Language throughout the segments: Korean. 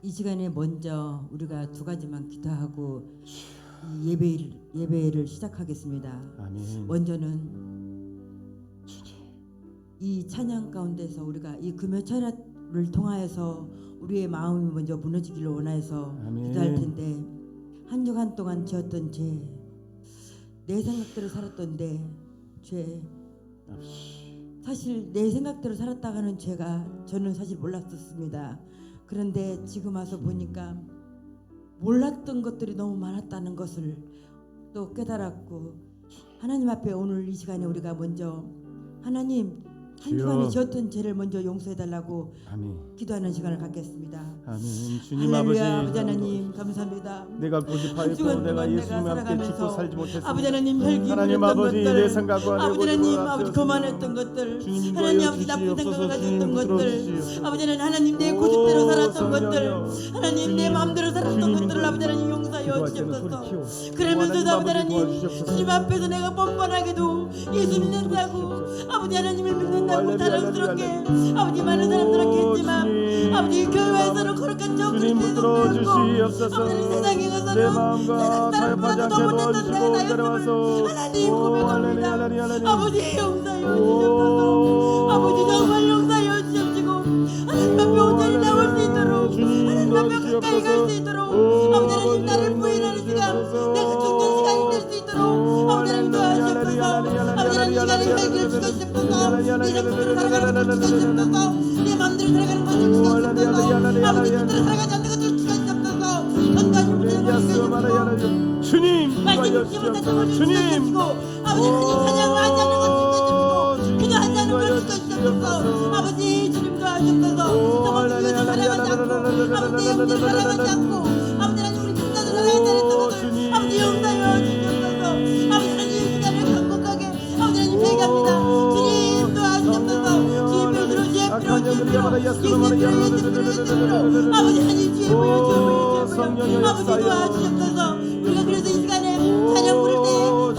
이 시간에 먼저 우리가 두 가지만 기도하고 이 예배를 시작하겠습니다. 아멘. 먼저는 이 찬양 가운데서 우리가 이 금요 찬양을 통하여서 우리의 마음이 먼저 무너지기를 원하여서 아멘. 기도할 텐데, 한 주간 동안 지었던 죄, 내 생각대로 살았던데 죄, 사실 내 생각대로 살았다가는 죄가 저는 사실 몰랐었습니다. 그런데 지금 와서 보니까 몰랐던 것들이 너무 많았다는 것을 또 깨달았고, 하나님 앞에 오늘 이 시간에 우리가 먼저 하나님 한 주간에 지었던 죄를 먼저 용서해달라고 아멘. 기도하는 시간을 갖겠습니다. 아멘. 주님 할렐루야. 아버지, 아버지 하나님 감사합니다. 내가 고집하였고 내가 예수님 함께 죽고 살지 못했습니다. 아버지 하나님 혈기 하나님 부렸던 아버지, 것들, 내 생각과 내 아버지 하나님 고집을 아버지 앞세우시고 거만했던 것들, 주님 하나님 인도하여 아버지 나쁜 주시옵소서. 생각을 가졌던 주님 것들, 들어주시옵소서. 아버지 하나님 내 오, 고집대로 살았던 성령이여. 것들, 하나님 내 주님, 마음대로 살았던 주님 것들을 인도하여 아버지 하나님 용서하여 기도할 때는 소리 주옵소서. 키워. 그러면서도 아버지 하나님 하나님 도와주시옵소서. 주님 앞에서 내가 뻔뻔하게도 예수 믿는다고, 아버지 하나님을 믿는다고 자랑스럽게 아버지 많은 사람들한테 했지만, 아버지 교회에서는 거룩한 저 주님 붙들어 주시옵소서. 아버지 세상에 내 가서는 마음과 세상 타협하지 사람보다 않게 더 못했던 도와주시고 내가 내려와서 나였음을 하나님 고백합니다. 할렐루야. 아버지 용서해 주시옵소서. 아버지 정말 용서해 주시옵시고, 하나님 앞에 온전히 나올 수 있도록, 하나님 앞에 가까이 갈 수 있도록, 아버지 하나님 나를 부인하는 시간, 내가 죽는 시간이 될 수 있도록 아버지 하나님 도와주시옵소서. 아버지 하나님 시간을 해결해 주시옵소서. 내 생각대로 살아가는 것을 주시옵소서. 내 마음대로 살아가는 것을 주시옵소서. 아버지 뜻대로 살아가지 않는 것을 주시옵소서. 건강히 무너지는 것을 주시옵소서. 주님 말씀 듣지 못했던 것을 주시옵시고, 아버지 하나님 찬양을 하지 않는 것을 주시옵시고, 기도하지 않는 것을 주시옵소서. 아버지 주님 도와주옵소서. 정말 주님을 사랑하지 않고, 아버지 내 영혼을 사랑하지 않고, 아버지 하나님 우리 친자들 사랑하지 않았던 것을 아버지 용서하여 주시옵소서. 아버지 하나님 이 시간을 강곡하게 아버지 하나님 회개합니다. 주님 도와주옵소서. 주님을 들어 주의 필요 예수의 필요 아버지 하나님 주의 보여 아버지 도와주옵소서. 우리가 그래서 이 시간에 찬양 부를 때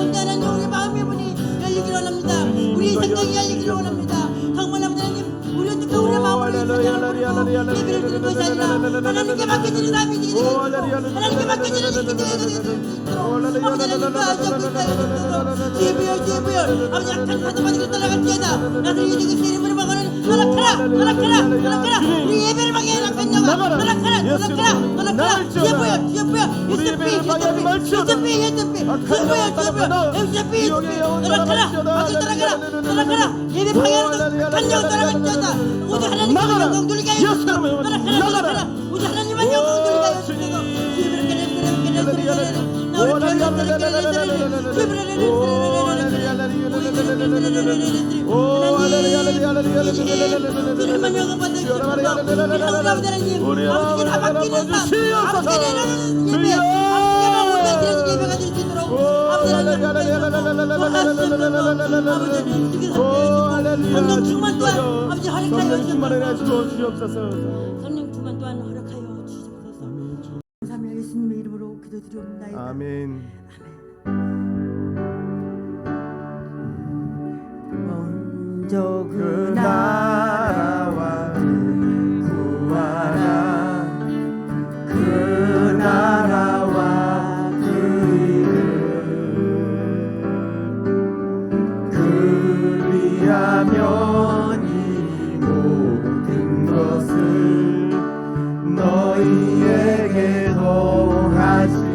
혼자 하나님 우리 마음의 문이 열리기를 원합니다. 우리 생각이 열리기를 원합니다. 정말 아버지 하나님 우리 어떻게 우리의 마음으로 예배를 드리는 것이 아니라 하나님께 맡겨지는 삶이 되게 되고 하나님께 맡겨지는 일이 되게 되도록 아버지 하나님 도와주옵소서. 주의 부여 아버지 약한 사도바지를 따라갈지어다. 나를 이기고 이름으로 막아는 너락하라 우리 예배를 방해해 약한 영아 너락하라 주의 부여 유스피 너락하라 예배 방해하는 약한 영아 따라갈지어다. 오직 하나님만 영광 돌리게 하여 주소서. 너락하라 오직 하나님만 영광 돌리게 하여 주소서. 주님만 영광 받으시옵소서. 아버지 하나님 아버지께 다 맡기는 삶, 아버지께 내려놓는 예배, 아버지께만 온전히 드려진 예배가 될 수 있도록 아버지 하나님 성령 충만 또한 아버지 허락하여 주옵소서. 성령 충만 또한 허락하여 주옵소서. 감사하며 예수님의 이름으로 기도드리옵나이다. 아멘. 먼저 그 나라와 구하라. 그 나라와 그 이름 그리하면 이 모든 것을 너희에게 더하시리라.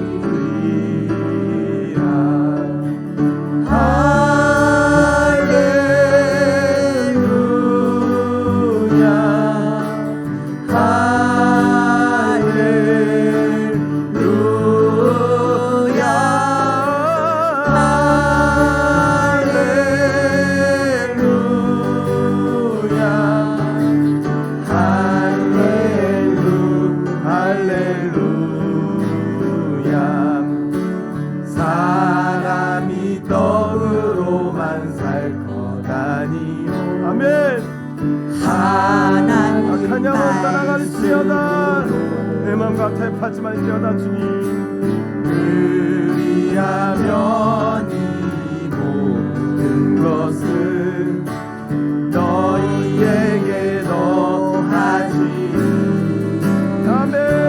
내 맘과 타협하지만지어다 주님. 그리하면 이 모든 것은 너희에게 더하지. 아멘.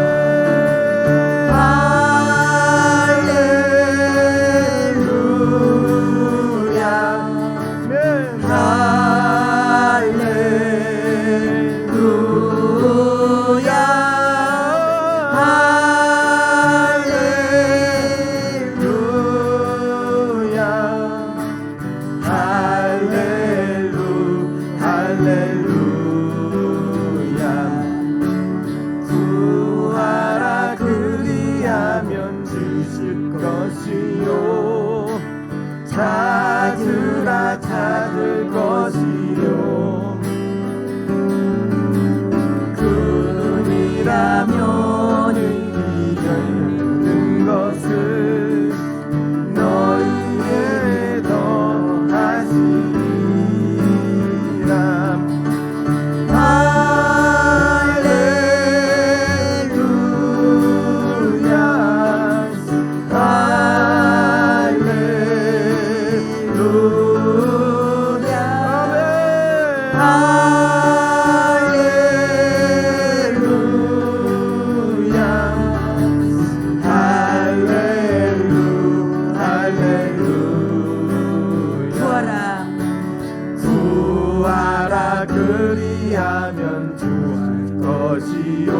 것이요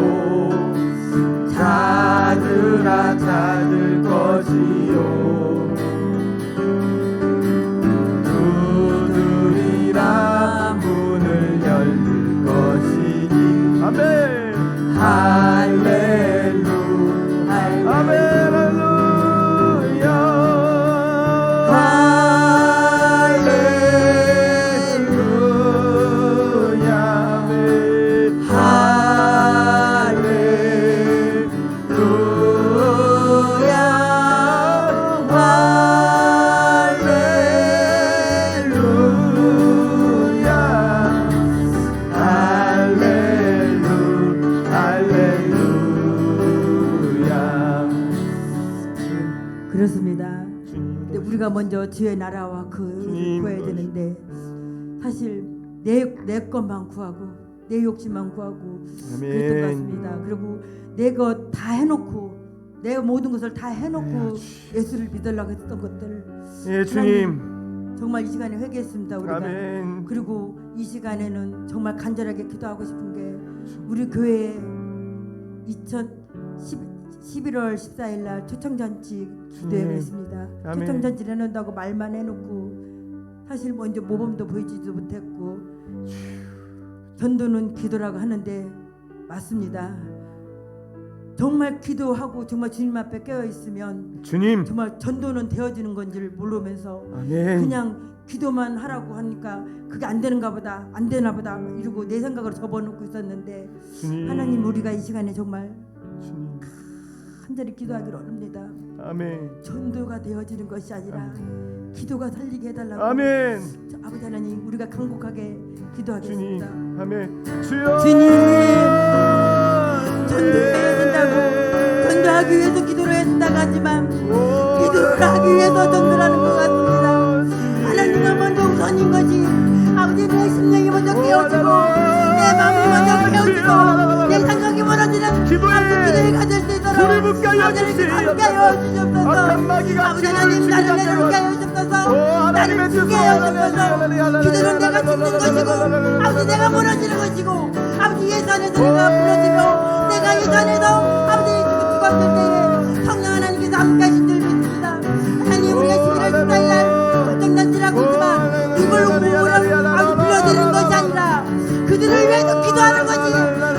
찾으라 찾을 것이요 두드리라 문을 열릴 것이니 아멘 할렐루야 아멘 할렐루야 그렇습니다. 근데 우리가 먼저 주의 나라와 그 주님, 구해야 되는데 사실 내 것만 구하고 내 욕심만 구하고 아멘. 그랬던 것 같습니다. 그리고 내 것 다 해놓고 내 모든 것을 다 해놓고 예수를 믿으려고 했던 것들 예 주님 정말 이 시간에 회개했습니다. 우리가 아멘 그리고 이 시간에는 정말 간절하게 기도하고 싶은 게 우리 교회에 11월 14일 날 초청잔치 기도회가 있습니다. 아멘. 초청잔치를 해놓는다고 말만 해놓고 사실 먼저 모범도 보이지도 못했고 전도는 기도라고 하는데 맞습니다. 정말 기도하고 정말 주님 앞에 깨어 있으면 주님 정말 전도는 되어지는 건지를 모르면서 아멘 그냥 기도만 하라고 하니까 그게 안 되는가 보다 안 되나 보다 이러고 내 생각으로 접어놓고 있었는데 주님 하나님 우리가 이 시간에 정말 주님 간절히 기도하기를 원합니다. 아멘 전도가 되어지는 것이 아니라 기도가 살리게 해달라고 아멘 아버지 하나님 우리가 강곡하게 기도하겠습니다. 주님 아멘 주여 주님 전도해야 된다고 전도하기 위해서 기도를 한다고 하지만 기도를 하기 위해서 전도를 하는 것 같습니다. 하나님은 먼저 우선인 것이 아버지 내 심령이 먼저 깨어지고 내 마음이 먼저 깨어지고 내 생각이 멀어지는 아버지 기도에 가질 수 있도록 아버지 함께 하여주시옵소서. 아버지 하나님 나를 함께 하여주시옵소서. 나를 함께 하여주시옵소서. 기도는 내가 죽는 것이고 아버지 내가 무너지는 것이고 아버지 예수 안에서 내가 무너지며 내가 예수 안에서 아버지 죽었을 때에 성령 하나님께서 함께 하신 줄 믿습니다. 하나님 우리가 11월 14일 날 결정단지라고 하지만 누굴 아버지 불러드리는 것이 아니라 그들을 위해서 기도하는 것이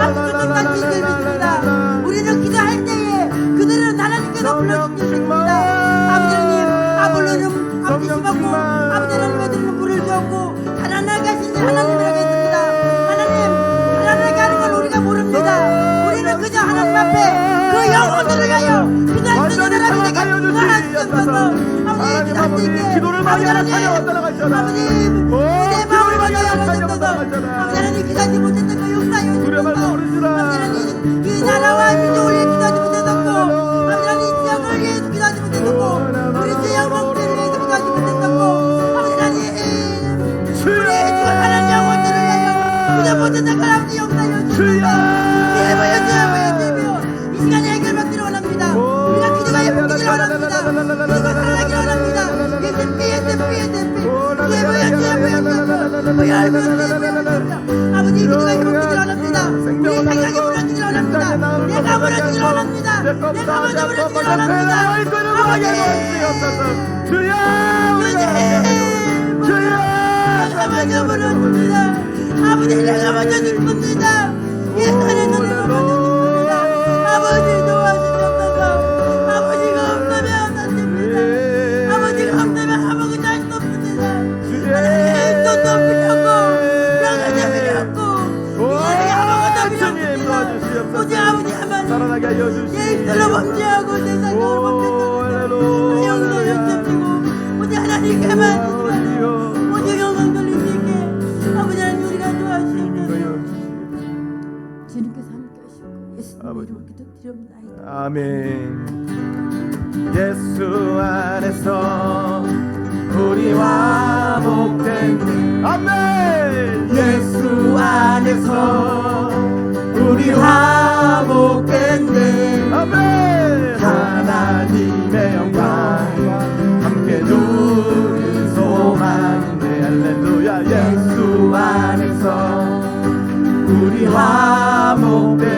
아버지 결정단지인 줄 믿습니다. 우리는 기도할 때에 그들은 하나님께서 불러주신 줄 믿습니다. 아버지 하나님 아볼로는 아버지 심었고 아버지 하나님의 들은 물을 주었고 가난하게 하신 줄 하나님이라고 했습니다. 하나님 가난하게 하는 걸 우리가 모릅니다. 우리는 그저 하나님 앞에 그 영혼들을 위하여 기도할 수 있는 사람이 되게 구하시옵소서. 아버지 기도할 수 있게 기도를 많이 하는 사람이 왔다가 갔잖아 아버지 내 마음을 먼저 열어주옵소서. 아버지 하나님 기도하지 못했던 거 용서하여 주옵소서. 아버지 하나님 이 나라와 민족을 위해 기도하지 못했었고 아버지 하나님 이 지역을 위해서 기도하지 못했었고 우리 주 영혼들을 위해서 기도하지 못했었고 아버지 하나님 우리 죽어가는 영혼들을 위하여 기도 못했던 걸 아버지 용서하여 주옵소서. 예보여 이 시간에 해결받기를 원합니다. 우리가 기도가 예쁘기를 원합니다. 기도가 살아나기를 원합니다. 아버지 기도가 회복되기를 원합니다. 우리 생각이 무너지기를 원합니다. 내가 무너지기를 원합니다. 내가 먼저 무너지기를 원합니다. 아버지 주여 내가 먼저 무너집니다. 아버지 내가 먼저 죽습니다. 예산에서 내가 먼저 죽습니다. 아버지 도와주셔서 아버지가 없다면 안 됩니다. 아버지가 없다면 아무것도 할 수 없습니다. 하나님 돈도 필요하고 명예도 필요하고 인생에 아무것도 필요 없습니다. 오직 아버지 한번 살아나게 하여 내 입술로 범죄하고 내 생각으로 범죄하고 영혼을 던지고 오직 하나님께만 오직 영광 돌릴 수 있게 아버지 하나님 우리가 도와주시옵소서. 주님께서 함께 하시고 예수님 이름으로 기도드립니다. 아멘. 예수 안에서 우리와 복된 아멘. 예수 안에서 우리와 복된 아멘. 하나님의 영광 함께 누리는 소망인데 할렐루야. 예수 안에서 우리와 복된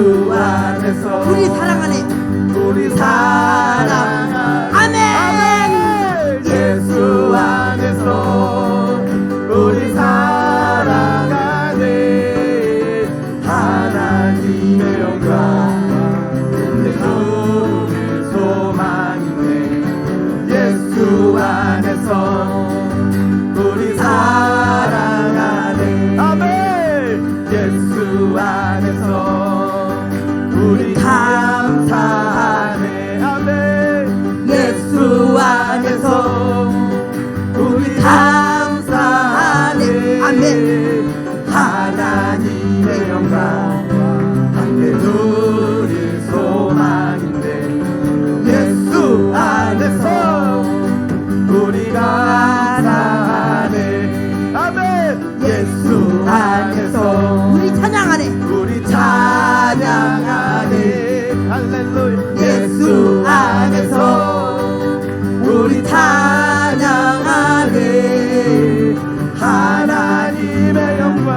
예수 안에서 우리 사랑하네. 우리 사랑 아멘. 예수 안에서 우리 사랑 안에 하나님의 영광 내 주를 소망이네 예수 안에서 우리 사랑 안에 아멘 예수 안에서 우리 감사하네 아멘 예수 안에서 우리 감사하네 아멘 하나님의 영광 함께 누릴 소망인데 예수 안에서 우리 감사하네 아멘 예수 안에서 우리 찬양하네. 우리 찬양하네 할렐루야 예수 안에서 우리 찬양하네 하나님의 영광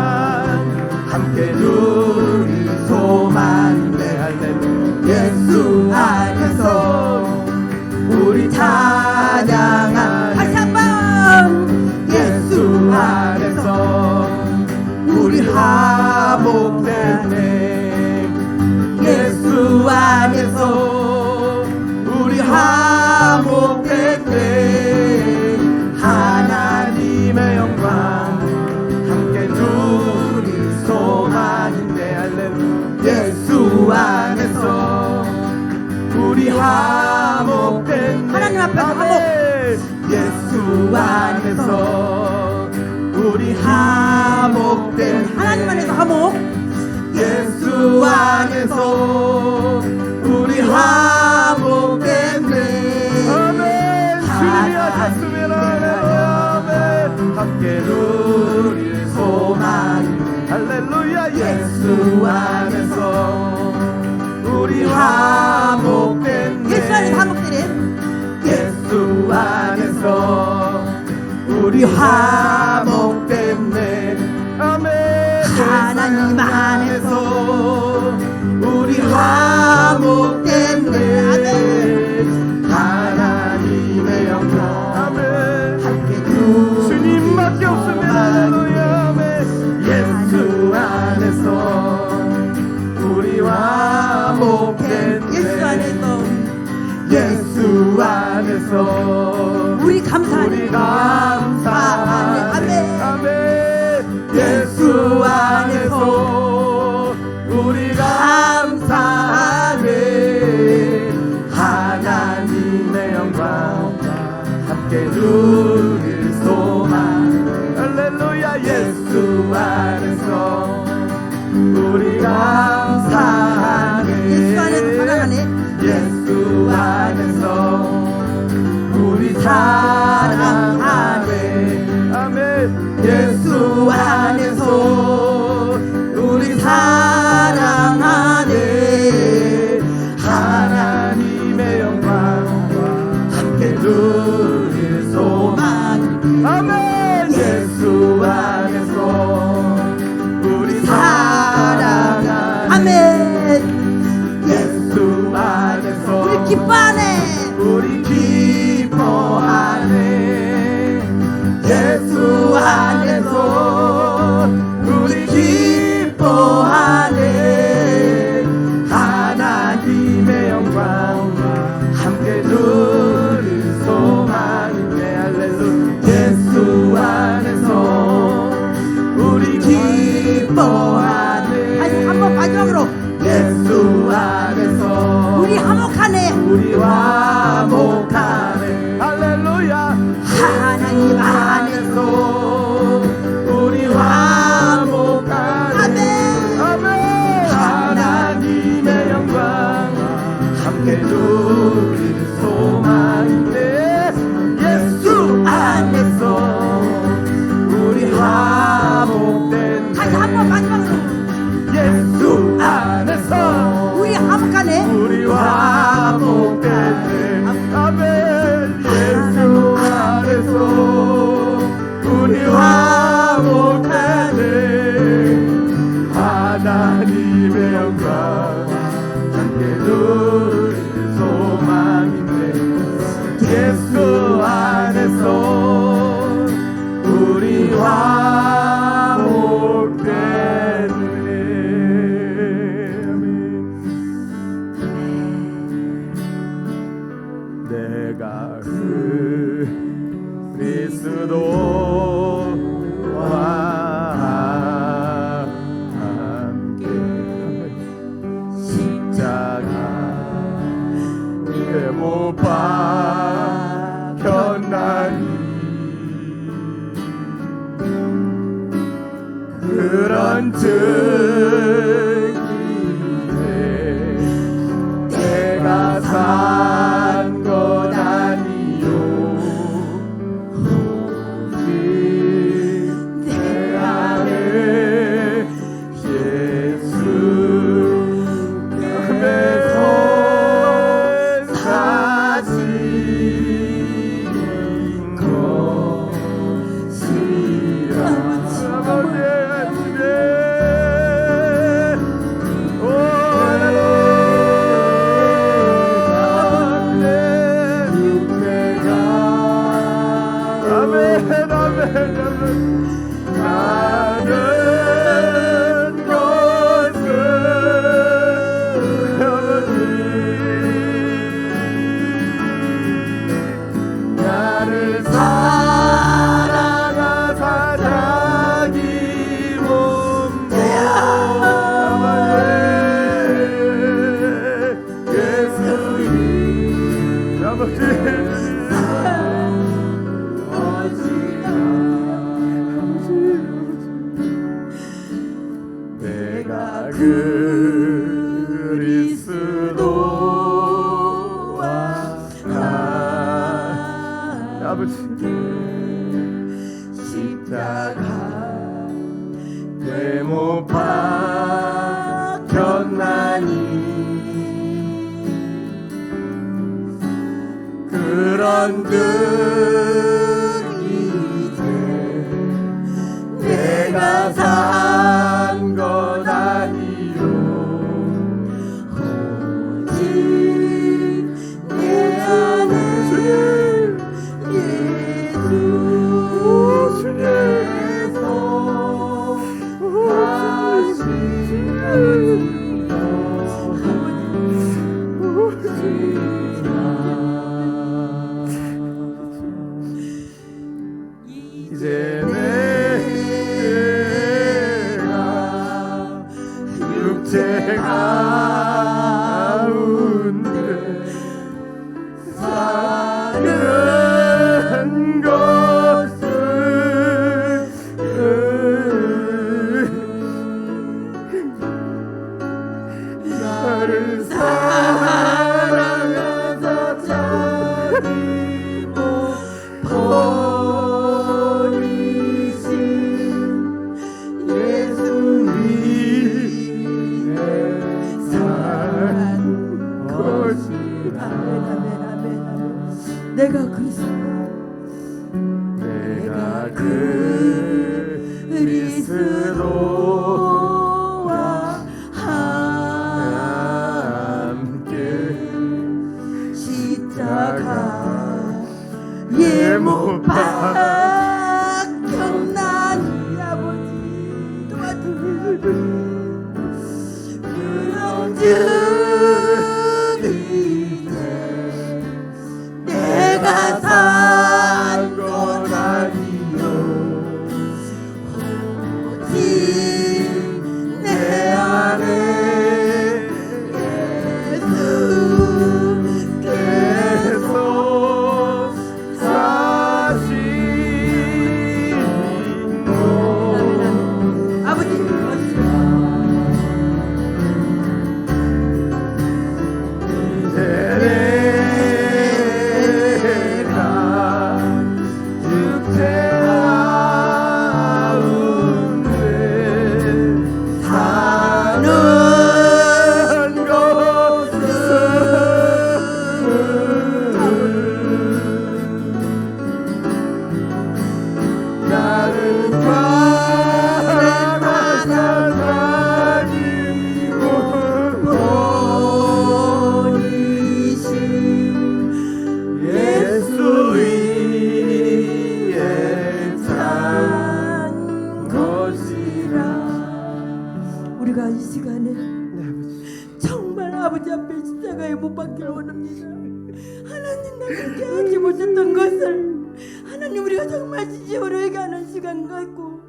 함께 누릴 소망인데 할렐루야 예수 안에서 우리 찬양하네 다시 한번. 예수 안에서 우리 화목되네 예수 안에서 우리 화목되네 하나님의 영광 함께 누릴 소망인데 할렐루야 예수 안에서 우리 화목되네 하나님 앞에서 화목. 예수 안에서 우리 화목된 하나님 안에서 화목. 예수 안에서 우리 화목됐네 아멘 주님이 하셨으면 아멘 함께 누릴 소망 할렐루야 예수 안에서 우리 화목됐네 예수 안에서 화목되네. 예수 안에서 우리 화목됐네 아멘 하나님 안에서 우리 화목됐네 아멘 하나님의 영광 아멘 함께 주님밖에 없으면 할렐루야 아멘 예수 안에서 우리 화목됐네 예수 안에서 예수 안에서 우리 감사하네. 우리 감사하네 아멘. 아멘 예수 안에서 우리 감사하네 하나님의 영광 함께 누릴 소망 할렐루야 예수 안에서 우리 감사하네 예수 안에서 사랑하네. 예수 안에서 우리 사랑하네 아멘 예수 안에서 우리 사랑하네 하나님의 영광과 함께 누릴 소망 아멘 예수 안에서 우리 사랑하네 아멘. 예수 안에서 우리 기뻐하네. 우리 기뻐하네 예수 안에서 우리 기뻐하네 하나님의 영광과 함께 누릴 소망이네 할렐루야 예수 안에서 우리 기뻐하네 다시 한번 마지막으로 예수 안에서 우리 화목하네. 우리 화목하네 할렐루야 없나니 그런즉 이제 내가 산 것 아니요 오직 내 안에 예수 주께서 이제 내가 육체 가운데 사는 것은 나를 사랑하사 자비로 버리신 예수님의 산 것이라 내가 그리스도 내가 그리스도와 함께 십자가에 못 박혔나니 아버지 도와주시오 그런즉 이제 내가 산 것 아니요 오직 내 안에 예수께서 사시노 아버지 내가 육체 가운데 사는 것은 나를 사랑하사 다니고 버리신 예수의 산 것이라 우리가 이 시간에 정말 아버지 앞에 십자가에 못 박기를 원합니다. 하나님 나를 깨닫지 못했던 것을 하나님 우리가 정말 진심으로 회개하는 시간 같고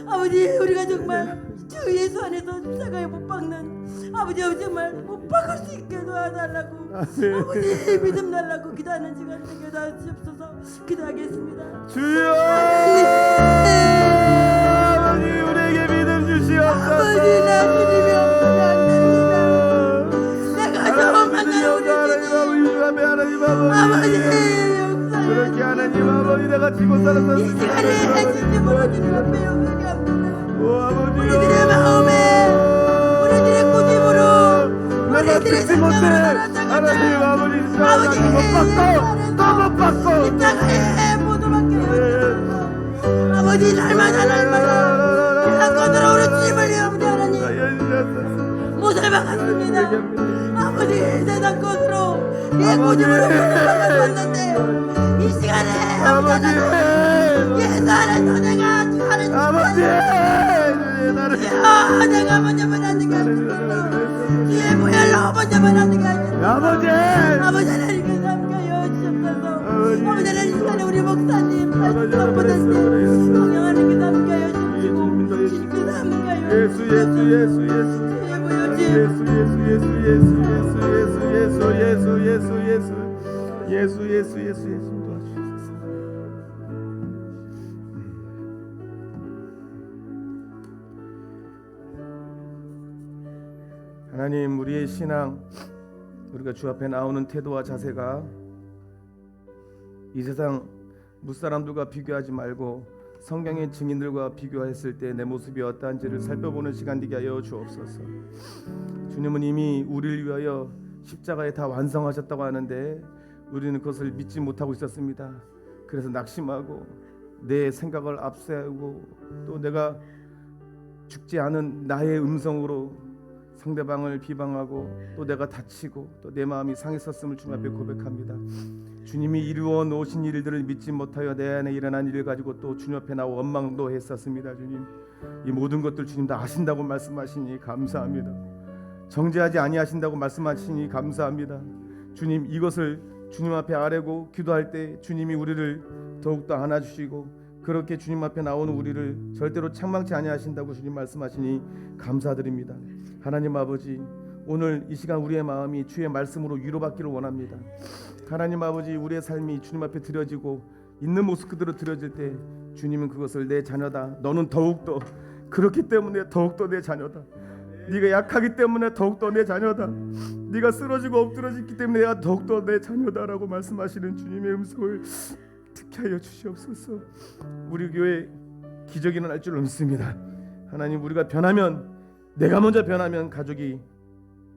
아버지 우리가 정말 주 예수 안에서 십자가에 못 박는 아버지 정말 못 박을 수 있게 도와달라고 아버지 믿음 달라고 기도하는 시간 되게 도와주시옵소서. 기도하겠습니다. 주여 아버지 우리에게 믿음 주시옵소서 아버지 나 주님이 없으면 안 됩니다. 내가 처음 만나는 우리 주님 하나님 아버지 아버지 그렇게 역사에 하나님 아버지 내가 지고 살았던 이 시간에 진심으로 주님 앞에 회개합니다. 오 아버지요 우리들의 마음에 우리들의 고집으로 우리들의 듣지 못해 생각으로 살았던 하나님 것을 아버지 아버지 못 받고 또 못 받고 십자가에 모두 받게 하옵소서. 아버지 날마다 이런 것으로 우리 주님을 위하옵니다. 하나님 못을 박았습니다. 아버지 세상 것으로 내 고집으로 못을 박았었는데 이 시간에 아버지 예수 안에서 내가 하는 아버지 나를 내가 먼저 만나게 하시옵소서. 주의 보혈로 먼저 만나게 하시옵소서. 아버지 아버지 하나님 감사하여 주옵소서. 아버지 하나님 이 시간에 우리 목사님 말씀보다님 성령하는 게 함께하여 주시고 주님께 함께하여 예수 예수 예수 예수 주의 보혈 주의 예수 예수 예수 예수 예수 예수 예수 예수 예수 예수 예수 도와주시옵소서. 하나님 우리의 신앙 우리가 주 앞에 나오는 태도와 자세가 이 세상 무사람들과 비교하지 말고 성경의 증인들과 비교했을 때 내 모습이 어떠한지를 살펴보는 시간 되게 하여 주옵소서. 주님은 이미 우리를 위하여 십자가에 다 완성하셨다고 하는데 우리는 그것을 믿지 못하고 있었습니다. 그래서 낙심하고 내 생각을 앞세우고 또 내가 죽지 않은 나의 음성으로 상대방을 비방하고 또 내가 다치고 또 내 마음이 상했었음을 주님 앞에 고백합니다. 주님이 이루어 놓으신 일들을 믿지 못하여 내 안에 일어난 일을 가지고 또 주님 앞에 나와 원망도 했었습니다. 주님, 이 모든 것들 주님 다 아신다고 말씀하시니 감사합니다. 정죄하지 아니하신다고 말씀하시니 감사합니다. 주님, 이것을 주님 앞에 아뢰고 기도할 때 주님이 우리를 더욱더 안아주시고 그렇게 주님 앞에 나오는 우리를 절대로 책망치 아니하신다고 주님 말씀하시니 감사드립니다. 하나님 아버지, 오늘 이 시간 우리의 마음이 주의 말씀으로 위로받기를 원합니다. 하나님 아버지, 우리의 삶이 주님 앞에 드려지고 있는 모습 그대로 드려질 때 주님은 그것을 내 자녀다, 너는 더욱더 그렇기 때문에 더욱더 내 자녀다, 네가 약하기 때문에 더욱더 내 자녀다, 네가 쓰러지고 엎드러졌기 때문에 내가 더욱더 내 자녀다라고 말씀하시는 주님의 음성을 듣게 하여 주시옵소서. 우리 교회 기적이 일어날 줄 믿습니다. 하나님, 우리가 변하면, 내가 먼저 변하면 가족이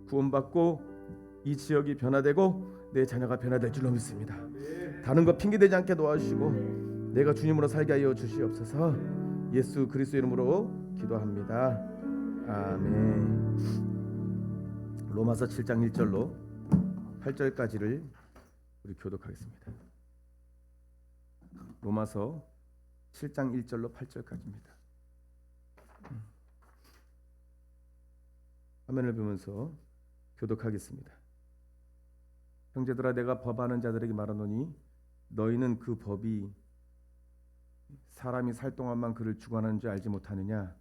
구원받고 이 지역이 변화되고 내 자녀가 변화될 줄로 믿습니다. 다른 거 핑계대지 않게 도와주시고 내가 주님으로 살게 하여 주시옵소서. 예수 그리스도 이름으로 기도합니다. 아멘. 로마서 7장 1절로 8절까지를 우리 교독하겠습니다. 로마서 7장 1절로 8절까지입니다. 화면을 보면서 교독하겠습니다. 형제들아, 내가 법하는 자들에게 말하노니 너희는 그 법이 사람이 살 동안만 그를 주관하는 줄 알지 못하느냐?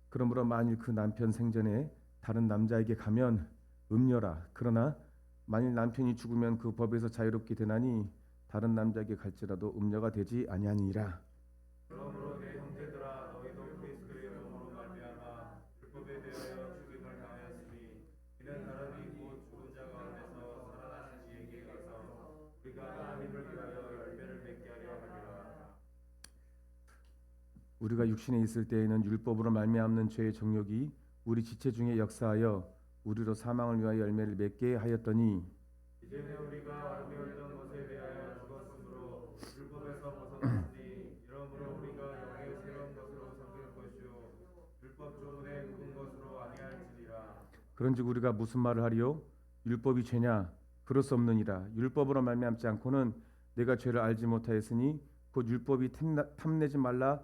그러므로 만일 그 남편 생전에 다른 남자에게 가면 음녀라. 그러나 만일 남편이 죽으면 그 법에서 자유롭게 되나니 다른 남자에게 갈지라도 음녀가 되지 아니하니라. 그러므로 내 형제들아, 너희도 그리스도의 이름으로 말미암아 율법에 대하여 죽임을 당하였으니 이는 사람이 곧 죽은 자 가운데서 살아나신 이에게 가서 우리가 하나님을 위하여 열매를 맺게 하려 함이라. 우리가 육신에 있을 때에는 율법으로 말미암는 죄의 정욕이 우리 지체 중에 역사하여 우리로 사망을 위하여 열매를 맺게 하였더니 이제는 우리가 알고 있던 것에 대하여 죽었으므로 율법에서 벗어났으니 이러므로 우리가 영의 새로운 것으로 섬길 것이요 율법 조문에 묻은 것으로 아니할지니라. 그런즉 우리가 무슨 말을 하리요? 율법이 죄냐? 그럴 수 없느니라. 율법으로 말미암지 않고는 내가 죄를 알지 못하였으니 곧 율법이 탐내지 말라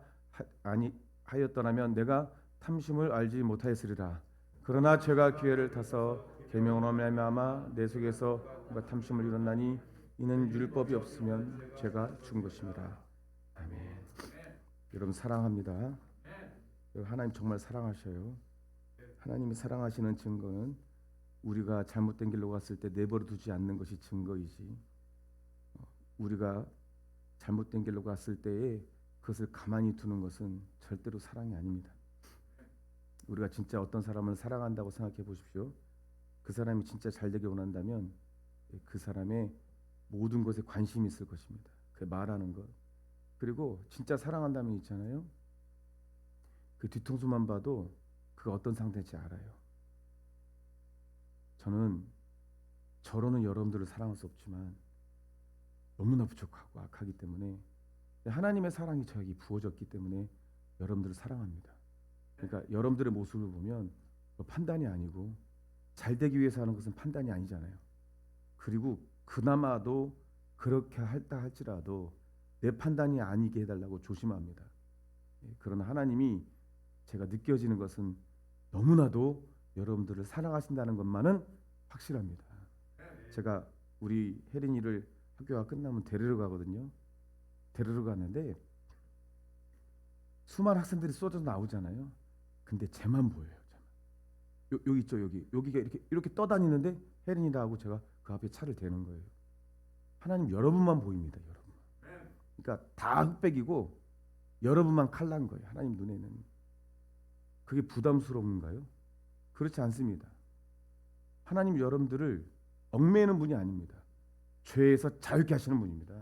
아니 하였더라면 내가 탐심을 알지 못하였으리라. 그러나 죄가 기회를 타서 계명으로 말미암아 내 속에서 탐심을 이뤘나니 이는 율법이 없으면 죄가 죽은 것입니다. 아멘. 여러분 사랑합니다. 여러분, 하나님 정말 사랑하셔요. 하나님이 사랑하시는 증거는 우리가 잘못된 길로 갔을 때 내버려 두지 않는 것이 증거이지, 우리가 잘못된 길로 갔을 때에 그것을 가만히 두는 것은 절대로 사랑이 아닙니다. 우리가 진짜 어떤 사람을 사랑한다고 생각해 보십시오. 그 사람이 진짜 잘되길 원한다면 그 사람의 모든 것에 관심이 있을 것입니다. 그 말하는 것. 그리고 진짜 사랑한다면 있잖아요, 그 뒤통수만 봐도 그가 어떤 상태인지 알아요. 저는 저로는 여러분들을 사랑할 수 없지만 너무나 부족하고 악하기 때문에 하나님의 사랑이 저에게 부어졌기 때문에 여러분들을 사랑합니다. 그러니까 여러분들의 모습을 보면 판단이 아니고 잘되기 위해서 하는 것은 판단이 아니잖아요. 그리고 그나마도 그렇게 할다 할지라도 내 판단이 아니게 해달라고 조심합니다. 그러나 하나님이 제가 느껴지는 것은 너무나도 여러분들을 사랑하신다는 것만은 확실합니다. 제가 우리 혜린이를 학교가 끝나면 데리러 가거든요. 데리러 가는데 수많은 학생들이 쏟아져 나오잖아요. 근데 쟤만 보여요. 여기 있죠, 여기가 이렇게 떠다니는데 혜린이다 하고 제가 그 앞에 차를 대는 거예요. 하나님 여러분만 보입니다. 여러분만. 그러니까 다 흑백이고 여러분만 칼난 거예요. 하나님 눈에는. 그게 부담스러운가요? 그렇지 않습니다. 하나님 여러분들을 얽매이는 분이 아닙니다. 죄에서 자유케 하시는 분입니다.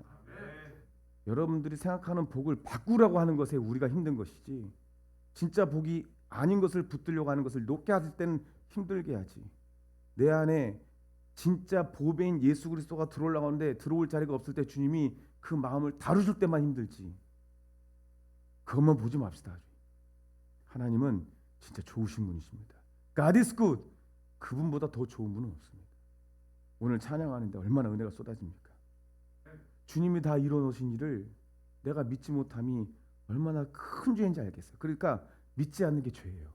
여러분들이 생각하는 복을 바꾸라고 하는 것에 우리가 힘든 것이지, 진짜 복이 아닌 것을 붙들려고 하는 것을 높게 하실 때는 힘들게 하지. 내 안에 진짜 보배인 예수 그리스도가 들어오려고 하는데 들어올 자리가 없을 때 주님이 그 마음을 다루실 때만 힘들지, 그것만 보지 맙시다. 하나님은 진짜 좋으신 분이십니다. God is good. 그분보다 더 좋은 분은 없습니다. 오늘 찬양하는데 얼마나 은혜가 쏟아집니까? 주님이 다 이뤄놓으신 일을 내가 믿지 못함이 얼마나 큰 죄인지 알겠어요. 그러니까 믿지 않는 게 죄예요.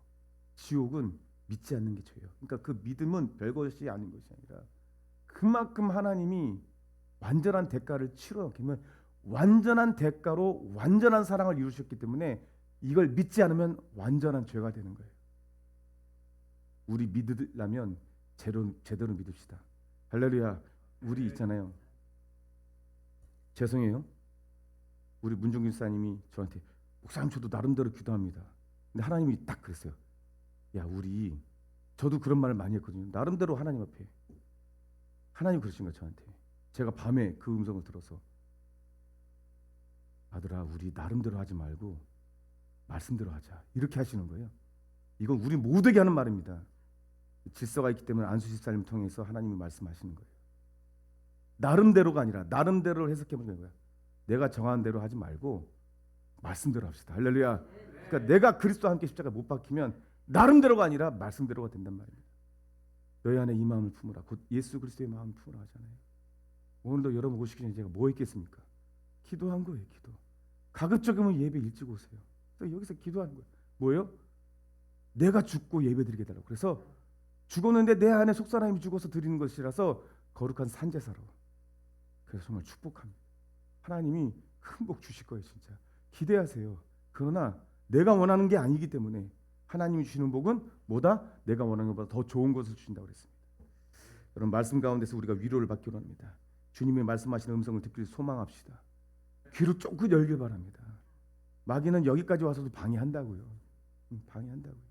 지옥은 믿지 않는 게 죄예요. 그러니까 그 믿음은 별것이 아닌 것이 아니라 그만큼 하나님이 완전한 대가를 치러놓기면 완전한 대가로 완전한 사랑을 이루셨기 때문에 이걸 믿지 않으면 완전한 죄가 되는 거예요. 우리 믿으려면 제대로 믿읍시다. 할렐루야. 우리 있잖아요. 죄송해요. 우리 문종균 사님이 저한테 목사님 저도 나름대로 기도합니다. 근데 하나님이 딱 그랬어요. 야 우리 저도 그런 말을 많이 했거든요. 나름대로 하나님 앞에. 하나님 그러신 거예요 저한테. 제가 밤에 그 음성을 들어서 아들아 우리 나름대로 하지 말고 말씀대로 하자. 이렇게 하시는 거예요. 이건 우리 모두에게 하는 말입니다. 질서가 있기 때문에 안수 집사님을 통해서 하나님이 말씀하시는 거예요. 나름대로가 아니라 나름대로 해석해 보는 거예요. 내가 정한 대로 하지 말고 말씀대로 합시다. 할렐루야. 그러니까 내가 그리스도와 함께 십자가에 못 박히면 나름대로가 아니라 말씀대로가 된단 말입니다. 너희 안에 이 마음을 품으라. 곧 예수 그리스도의 마음을 품으라 하잖아요. 오늘도 여러분 오시기 전에 제가 뭐 했겠습니까? 기도한 거예요. 기도. 가급적이면 예배 일찍 오세요. 여기서 기도하는 거예요. 뭐예요? 내가 죽고 예배드리게 달라고. 그래서 죽었는데 내 안에 속사람이 죽어서 드리는 것이라서 거룩한 산제사로. 그래서 정말 축복합니다. 하나님이 큰 복 주실 거예요. 진짜 기대하세요. 그러나 내가 원하는 게 아니기 때문에 하나님이 주시는 복은 뭐다? 내가 원하는 것보다 더 좋은 것을 주신다고 그랬습니다. 여러분 말씀 가운데서 우리가 위로를 받기로 합니다. 주님의 말씀하시는 음성을 듣기를 소망합시다. 귀를 쫑긋 열길 바랍니다. 마귀는 여기까지 와서도 방해한다고요. 방해한다고요.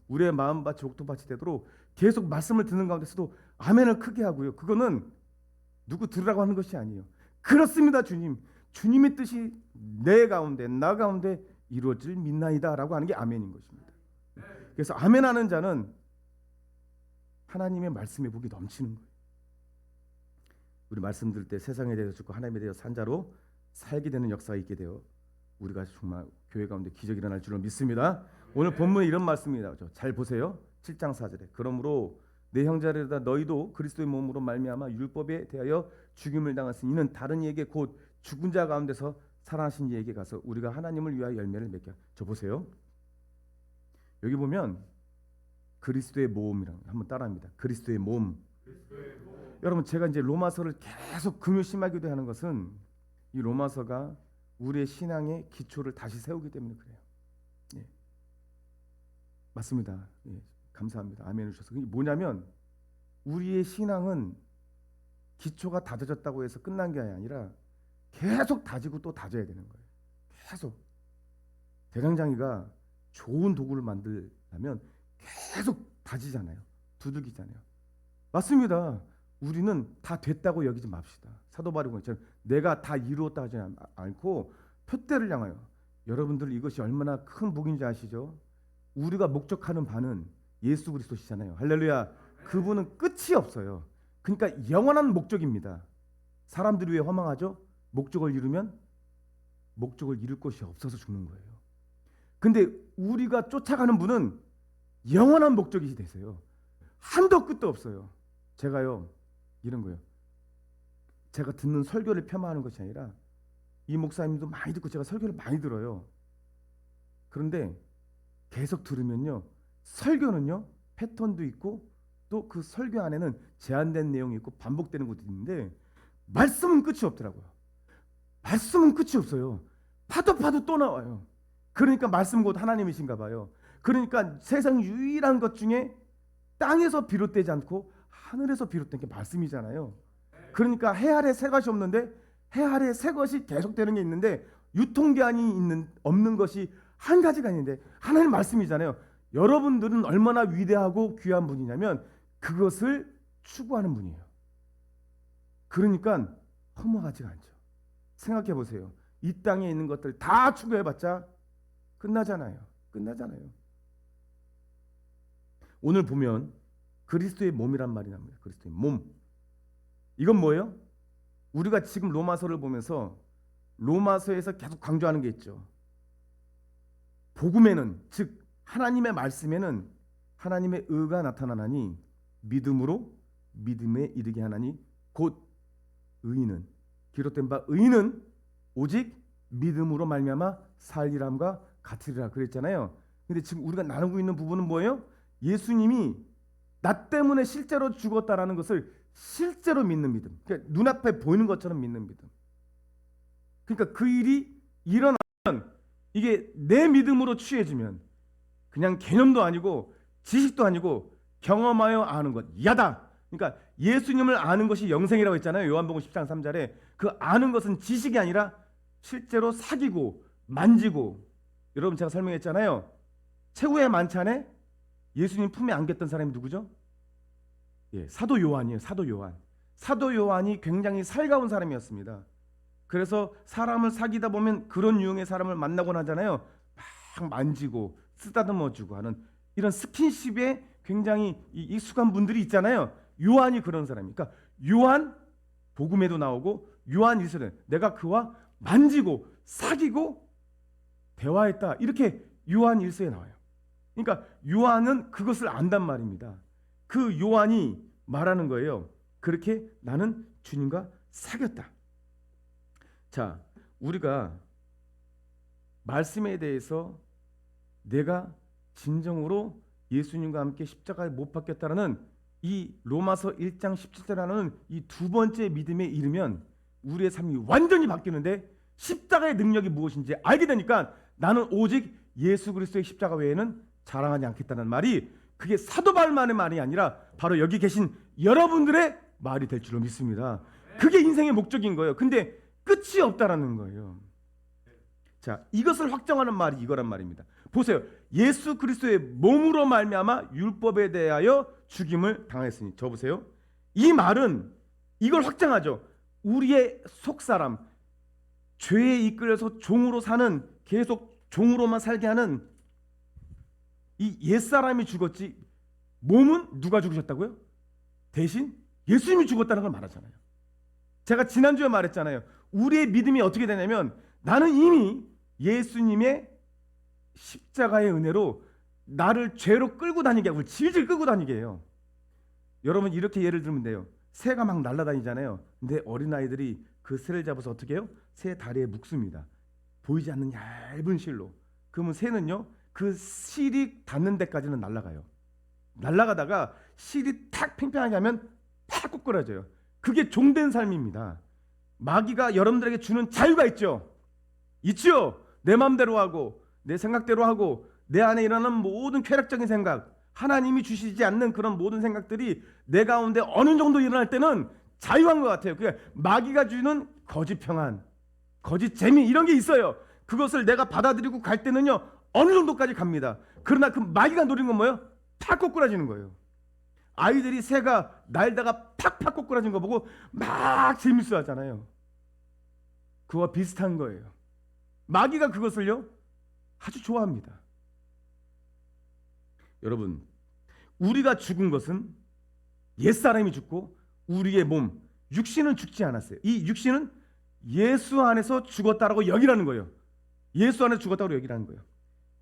우리의 마음밭이 옥토밭이 되도록 계속 말씀을 듣는 가운데서도 아멘을 크게 하고요. 그거는 누구 들으라고 하는 것이 아니에요. 그렇습니다 주님. 주님의 뜻이 내 가운데 나 가운데 이루어질 믿나이다라고 하는 게 아멘인 것입니다. 그래서 아멘하는 자는 하나님의 말씀의 복이 넘치는 거예요. 우리 말씀 들을 때 세상에 대해서 죽고 하나님에 대해서 산 자로 살게 되는 역사가 있게 되어 우리가 정말 교회 가운데 기적이 일어날 줄로 믿습니다. 오늘 본문에 이런 말씀이 나오죠. 잘 보세요. 7장 4절에 그러므로 내 형제들아 너희도 그리스도의 몸으로 말미암아 율법에 대하여 죽임을 당했으니 이는 다른 이에게 곧 죽은 자 가운데서 살아나신 이에게 가서 우리가 하나님을 위하여 열매를 맺게. 저 보세요. 여기 보면 그리스도의 몸이라고 한번 따라합니다. 그리스도의 몸. 여러분 제가 이제 로마서를 계속 금요심하기도 하는 것은 이 로마서가 우리의 신앙의 기초를 다시 세우기 때문에 그래요. 예. 맞습니다. 예. 감사합니다. 아멘 해주셔서. 그게 뭐냐면 우리의 신앙은 기초가 다져졌다고 해서 끝난 게 아니라 계속 다지고 또 다져야 되는 거예요. 계속. 대장장이가 좋은 도구를 만들려면 계속 다지잖아요. 두들기잖아요. 맞습니다. 우리는 다 됐다고 여기지 맙시다. 사도 바울처럼 내가 다 이루었다 하지 않고 표대를 향하여. 여러분들 이것이 얼마나 큰 복인지 아시죠? 우리가 목적하는 바는 예수 그리스도시잖아요. 할렐루야. 그분은 끝이 없어요. 그러니까 영원한 목적입니다. 사람들이 왜 허망하죠? 목적을 이루면 목적을 이룰 것이 없어서 죽는 거예요. 근데 우리가 쫓아가는 분은 영원한 목적이 되세요. 한도 끝도 없어요. 제가요 이런 거예요. 제가 듣는 설교를 폄하하는 것이 아니라 이 목사님도 많이 듣고 제가 설교를 많이 들어요. 그런데 계속 들으면요 설교는요 패턴도 있고 또 그 설교 안에는 제한된 내용이 있고 반복되는 것도 있는데 말씀은 끝이 없더라고요. 말씀은 끝이 없어요. 파도 또 나와요. 그러니까 말씀 곧 하나님이신가 봐요. 그러니까 세상 유일한 것 중에 땅에서 비롯되지 않고 하늘에서 비롯된 게 말씀이잖아요. 그러니까 해 아래 새 것이 없는데 해 아래 새 것이 계속되는 게 있는데 유통기한이 없는 것이 한 가지가 있는데 하나님 말씀이잖아요. 여러분들은 얼마나 위대하고 귀한 분이냐면 그것을 추구하는 분이에요. 그러니까 허무하지가 않죠. 생각해 보세요. 이 땅에 있는 것들 다 추구해봤자 끝나잖아요. 오늘 보면 그리스도의 몸이란 말이 납니다. 그리스도의 몸. 이건 뭐예요? 우리가 지금 로마서를 보면서 로마서에서 계속 강조하는 게 있죠. 복음에는, 즉 하나님의 말씀에는 하나님의 의가 나타나나니 믿음으로 믿음에 이르게 하나니 곧 의인은, 기록된 바 의인은 오직 믿음으로 말미암아 살리람과 같으리라 그랬잖아요. 근데 지금 우리가 나누고 있는 부분은 뭐예요? 예수님이 나 때문에 실제로 죽었다라는 것을 실제로 믿는 믿음. 그러니까 눈앞에 보이는 것처럼 믿는 믿음. 그러니까 그 일이 일어나면 이게 내 믿음으로 취해지면 그냥 개념도 아니고 지식도 아니고 경험하여 아는 것. 야다. 그러니까 예수님을 아는 것이 영생이라고 했잖아요. 요한복음 10장 3절에. 그 아는 것은 지식이 아니라 실제로 사귀고 만지고. 여러분 제가 설명했잖아요. 최후의 만찬에 예수님 품에 안겼던 사람이 누구죠? 예, 사도 요한이에요. 사도 요한. 사도 요한이 굉장히 살가운 사람이었습니다. 그래서 사람을 사귀다 보면 그런 유형의 사람을 만나곤 하잖아요. 막 만지고 쓰다듬어주고 하는 이런 스킨십에 굉장히 익숙한 분들이 있잖아요. 요한이 그런 사람이에요. 그러니까 요한 복음에도 나오고 요한 일서는 내가 그와 만지고 사귀고 대화했다. 이렇게 요한 일서에 나와요. 그러니까 요한은 그것을 안단 말입니다. 그 요한이 말하는 거예요. 그렇게 나는 주님과 사귀었다. 자, 우리가 말씀에 대해서 내가 진정으로 예수님과 함께 십자가에 못 박혔다라는 이 로마서 1장 17절이라는 이 두 번째 믿음에 이르면 우리의 삶이 완전히 바뀌는데 십자가의 능력이 무엇인지 알게 되니까 나는 오직 예수 그리스도의 십자가 외에는 자랑하지 않겠다는 말이 그게 사도 바울만의 말이 아니라 바로 여기 계신 여러분들의 말이 될 줄로 믿습니다. 그게 인생의 목적인 거예요. 근데 끝이 없다라는 거예요. 자, 이것을 확정하는 말이 이거란 말입니다. 보세요. 예수 그리스도의 몸으로 말미암아 율법에 대하여 죽임을 당했으니. 저 보세요. 이 말은 이걸 확정하죠. 우리의 속사람, 죄에 이끌려서 종으로 사는, 계속 종으로만 살게 하는 이 옛사람이 죽었지 몸은 누가 죽으셨다고요? 대신 예수님이 죽었다는 걸 말하잖아요. 제가 지난주에 말했잖아요. 우리의 믿음이 어떻게 되냐면 나는 이미 예수님의 십자가의 은혜로 나를 죄로 끌고 다니게 하고 질질 끌고 다니게 해요. 여러분 이렇게 예를 들면 돼요. 새가 막 날아다니잖아요. 근데 어린아이들이 그 새를 잡아서 어떻게 해요? 새 다리에 묶습니다. 보이지 않는 얇은 실로. 그러면 새는요 그 실이 닿는 데까지는 날아가요. 날아가다가 실이 탁 팽팽하게 하면 팍 꼬꾸라져요. 그게 종된 삶입니다. 마귀가 여러분들에게 주는 자유가 있죠. 있죠. 내 마음대로 하고 내 생각대로 하고 내 안에 일어나는 모든 쾌락적인 생각, 하나님이 주시지 않는 그런 모든 생각들이 내 가운데 어느 정도 일어날 때는 자유한 것 같아요. 그러니까 마귀가 주는 거짓 평안, 거짓 재미 이런 게 있어요. 그것을 내가 받아들이고 갈 때는요 어느 정도까지 갑니다. 그러나 그 마귀가 노린 건 뭐예요? 팍 꼬꾸라지는 거예요. 아이들이 새가 날다가 팍팍 꼬꾸라진 거 보고 막 재밌어 하잖아요. 그와 비슷한 거예요. 마귀가 그것을요 아주 좋아합니다. 여러분, 우리가 죽은 것은 옛사람이 죽고 우리의 몸, 육신은 죽지 않았어요. 이 육신은 예수 안에서 죽었다라고 여기라는 거예요. 예수 안에서 죽었다고 여기라는 거예요.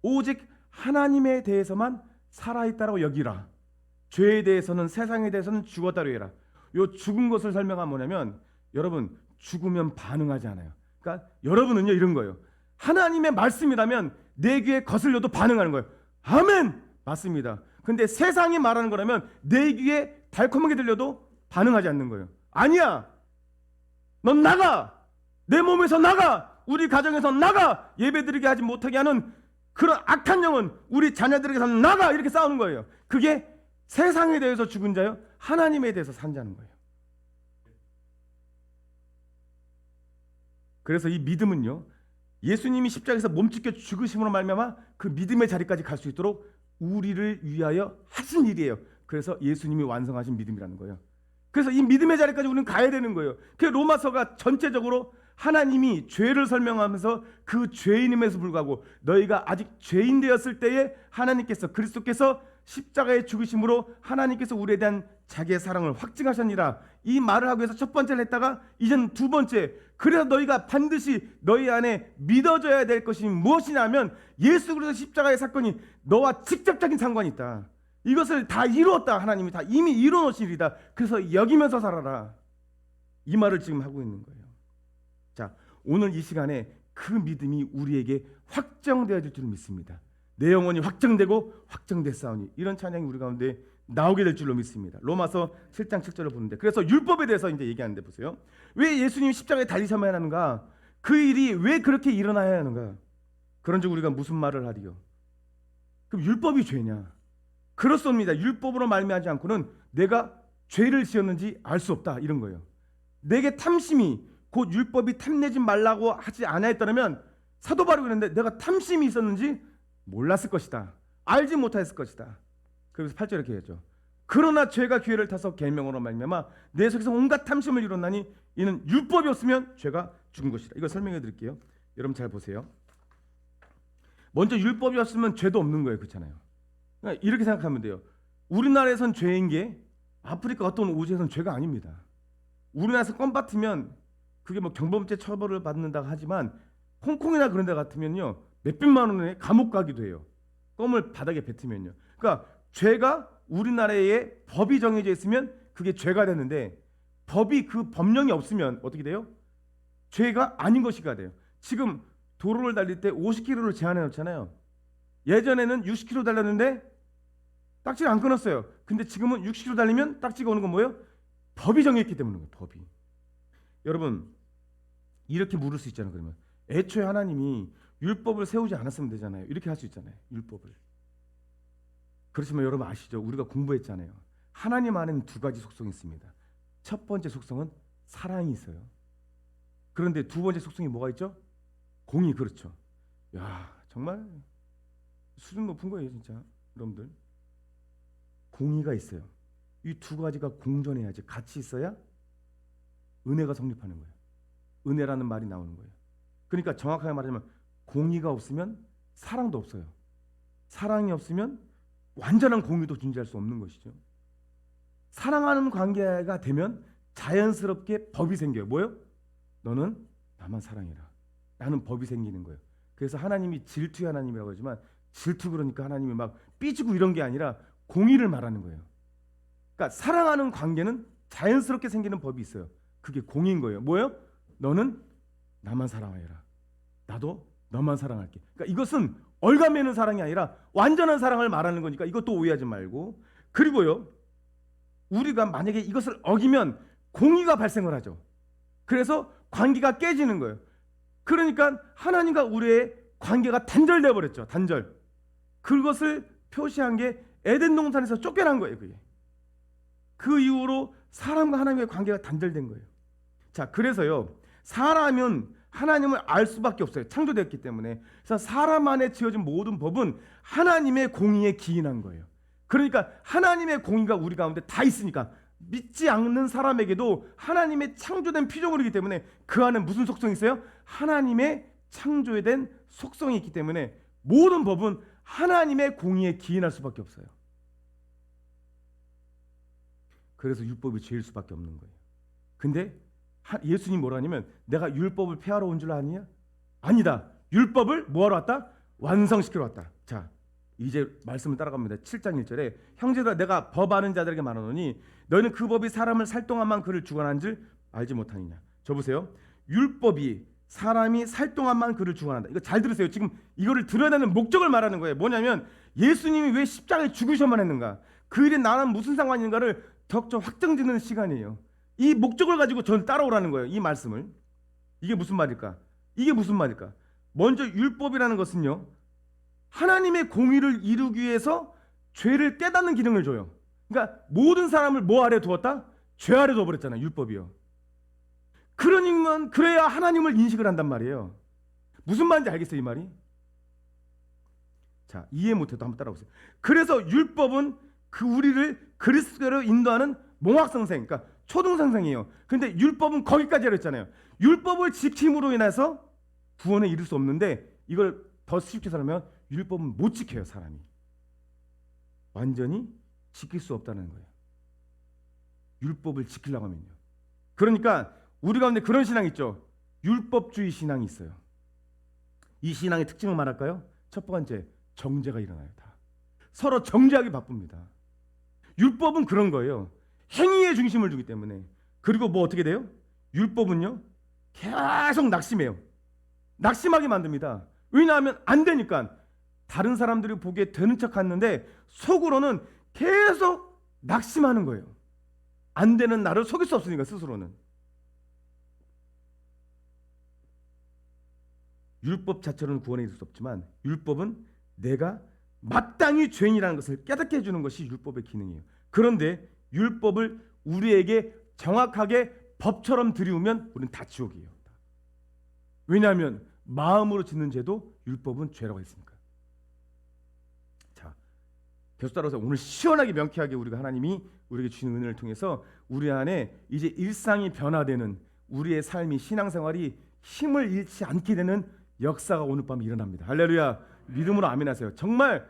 오직 하나님에 대해서만 살아있다라고 여기라. 죄에 대해서는, 세상에 대해서는 죽었다고 해라. 요 죽은 것을 설명하면 뭐냐면 여러분 죽으면 반응하지 않아요. 그러니까 여러분은요 이런 거예요. 하나님의 말씀이라면 내 귀에 거슬려도 반응하는 거예요. 아멘! 맞습니다. 근데 세상이 말하는 거라면 내 귀에 달콤하게 들려도 반응하지 않는 거예요. 아니야! 넌 나가! 내 몸에서 나가! 우리 가정에서 나가! 예배드리게 하지 못하게 하는 그런 악한 영은 우리 자녀들에게서 나가! 이렇게 싸우는 거예요. 그게 세상에 대해서 죽은 자요, 하나님에 대해서 산 자는 거예요. 그래서 이 믿음은요, 예수님이 십자가에서 몸짓겨 죽으심으로 말미암아 그 믿음의 자리까지 갈 수 있도록 우리를 위하여 하신 일이에요. 그래서 예수님이 완성하신 믿음이라는 거예요. 그래서 이 믿음의 자리까지 우리는 가야 되는 거예요. 그 로마서가 전체적으로 하나님이 죄를 설명하면서 그 죄인임에도 불구하고 너희가 아직 죄인 되었을 때에 하나님께서 그리스도께서 십자가의 죽으심으로 하나님께서 우리에 대한 자기의 사랑을 확증하셨니라. 이 말을 하고 해서 첫 번째를 했다가 이제는 두 번째, 그래서 너희가 반드시 너희 안에 믿어져야 될 것이 무엇이냐면 예수 그리스도 십자가의 사건이 너와 직접적인 상관이 있다. 이것을 다 이루었다. 하나님이 다 이미 이루어놓으신 일이다. 그래서 여기면서 살아라. 이 말을 지금 하고 있는 거예요. 자, 오늘 이 시간에 그 믿음이 우리에게 확정되어질 줄 믿습니다. 내 영혼이 확정되고 확정됐사오니, 이런 찬양이 우리 가운데 나오게 될 줄로 믿습니다. 로마서 7장 7절을 보는데, 그래서 율법에 대해서 이제 얘기하는데 보세요. 왜 예수님이 십자가에 달리셔야 하는가? 그 일이 왜 그렇게 일어나야 하는가? 그런즉 우리가 무슨 말을 하리요? 그럼 율법이 죄냐? 그렇습니다. 율법으로 말미암지 않고는 내가 죄를 지었는지 알 수 없다, 이런 거예요. 내게 탐심이, 곧 율법이 탐내지 말라고 하지 않았더라면 사도 바울이 그랬는데 내가 탐심이 있었는지 몰랐을 것이다. 알지 못했을 것이다. 그래서 8절 이렇게 했죠. 그러나 죄가 기회를 타서 계명으로 말미암아 내 속에서 온갖 탐심을 이뤘나니 이는 율법이 없으면 죄가 죽은 것이다. 이거 설명해 드릴게요. 여러분 잘 보세요. 먼저 율법이 없으면 죄도 없는 거예요. 그렇잖아요. 그러니까 이렇게 생각하면 돼요. 우리나라에선 죄인 게 아프리카 어떤 오지에선 죄가 아닙니다. 우리나라에서 껌 받으면 그게 뭐 경범죄 처벌을 받는다고 하지만 홍콩이나 그런 데 같으면요 몇백만 원에 감옥 가기도 해요. 껌을 바닥에 뱉으면요. 그러니까 죄가 우리나라에 법이 정해져 있으면 그게 죄가 되는데 법이 그 법령이 없으면 어떻게 돼요? 죄가 아닌 것이가 돼요. 지금 도로를 달릴 때 50km를 제한해 놓잖아요. 예전에는 60km 달렸는데 딱지를 안 끊었어요. 근데 지금은 60km 달리면 딱지가 오는 건 뭐예요? 법이 정했기 때문인 거예요. 법이. 여러분 이렇게 물을 수 있잖아요. 그러면 애초에 하나님이 율법을 세우지 않았으면 되잖아요. 이렇게 할 수 있잖아요. 율법을. 그렇지만 여러분 아시죠? 우리가 공부했잖아요. 하나님 안에는 두 가지 속성이 있습니다. 첫 번째 속성은 사랑이 있어요. 그런데 두 번째 속성이 뭐가 있죠? 공의. 그렇죠. 야, 정말 수준 높은 거예요, 진짜. 여러분들. 공의가 있어요. 이 두 가지가 공존해야지, 같이 있어야 은혜가 성립하는 거예요. 은혜라는 말이 나오는 거예요. 그러니까 정확하게 말하자면 공의가 없으면 사랑도 없어요. 사랑이 없으면 완전한 공의도 존재할 수 없는 것이죠. 사랑하는 관계가 되면 자연스럽게 법이 생겨요. 뭐요? 너는 나만 사랑해라. 라는 법이 생기는 거예요. 그래서 하나님이 질투의 하나님이라고 하지만 질투 그러니까 하나님이 막 삐지고 이런 게 아니라 공의를 말하는 거예요. 그러니까 사랑하는 관계는 자연스럽게 생기는 법이 있어요. 그게 공의인 거예요. 뭐예요? 너는 나만 사랑해라. 나도 너만 사랑할게. 그러니까 이것은 얼가매는 사랑이 아니라 완전한 사랑을 말하는 거니까 이것도 오해하지 말고. 그리고요, 우리가 만약에 이것을 어기면 공의가 발생을 하죠. 그래서 관계가 깨지는 거예요. 그러니까 하나님과 우리의 관계가 단절되어 버렸죠. 단절. 그것을 표시한 게 에덴 동산에서 쫓겨난 거예요. 그게. 그 이후로 사람과 하나님의 관계가 단절된 거예요. 자, 그래서요, 사람은 하나님을 알 수밖에 없어요. 창조되었기 때문에. 그래서 사람 안에 지어진 모든 법은 하나님의 공의에 기인한 거예요. 그러니까 하나님의 공의가 우리 가운데 다 있으니까 믿지 않는 사람에게도 하나님의 창조된 피조물이기 때문에 그 안에 무슨 속성이 있어요? 하나님의 창조에 된 속성이 있기 때문에 모든 법은 하나님의 공의에 기인할 수밖에 없어요. 그래서 율법이 죄일 수밖에 없는 거예요. 근데 예수님이 뭐라 하냐면 내가 율법을 폐하러 온 줄 아니냐? 아니다. 율법을 뭐하러 왔다? 완성시키러 왔다. 자, 이제 말씀을 따라갑니다. 7장 1절에 형제들아 내가 법 아는 자들에게 말하노니 너희는 그 법이 사람을 살 동안만 그를 주관한 줄 알지 못하느냐. 저 보세요. 율법이 사람이 살 동안만 그를 주관한다. 이거 잘 들으세요. 지금 이거를 들어야 되는 목적을 말하는 거예요. 뭐냐면 예수님이 왜 십자가에 죽으셔만 했는가? 그 일이 나랑 무슨 상관이 있는가를 적극 확정짓는 시간이에요. 이 목적을 가지고 전 따라오라는 거예요. 이 말씀을. 이게 무슨 말일까? 이게 무슨 말일까? 먼저 율법이라는 것은요, 하나님의 공의를 이루기 위해서 죄를 깨닫는 기능을 줘요. 그러니까 모든 사람을 뭐 아래 두었다? 죄 아래 둬버렸잖아요. 율법이요. 그러니까 그래야 하나님을 인식을 한단 말이에요. 무슨 말인지 알겠어요? 이 말이? 자, 이해 못해도 한번 따라오세요. 그래서 율법은 그 우리를 그리스도로 인도하는 몽학성생, 그러니까 초등생이에요. 근데 율법은 거기까지 했잖아요. 율법을 지킴으로 인해서 구원에 이를 수 없는데, 이걸 더 쉽게 설하면 율법은 못 지켜요. 사람이 완전히 지킬 수 없다는 거예요. 율법을 지키려고 하면요. 그러니까 우리 가운데 그런 신앙 있죠. 율법주의 신앙이 있어요. 이 신앙의 특징을 말할까요? 첫 번째, 정죄가 일어나요. 다 서로 정죄하기 바쁩니다. 율법은 그런 거예요. 행위에 중심을 두기 때문에. 그리고 뭐 어떻게 돼요? 율법은요 계속 낙심해요. 낙심하게 만듭니다. 왜냐하면 안 되니까. 다른 사람들이 보기에 되는 척 하는데 속으로는 계속 낙심하는 거예요. 안 되는 나를 속일 수 없으니까 스스로는. 율법 자체로는 구원에 이를 수 없지만 율법은 내가 마땅히 죄인이라는 것을 깨닫게 해주는 것이 율법의 기능이에요. 그런데 율법을 우리에게 정확하게 법처럼 들이우면 우리는 다 지옥이에요. 왜냐하면 마음으로 짓는 죄도 율법은 죄라고 했으니까. 자, 계속 따라서 오늘 시원하게 명쾌하게 우리가 하나님이 우리에게 주시는 은혜를 통해서 우리 안에 이제 일상이 변화되는, 우리의 삶이, 신앙생활이 힘을 잃지 않게 되는 역사가 오늘 밤 일어납니다. 할렐루야. 믿음으로 아멘하세요. 정말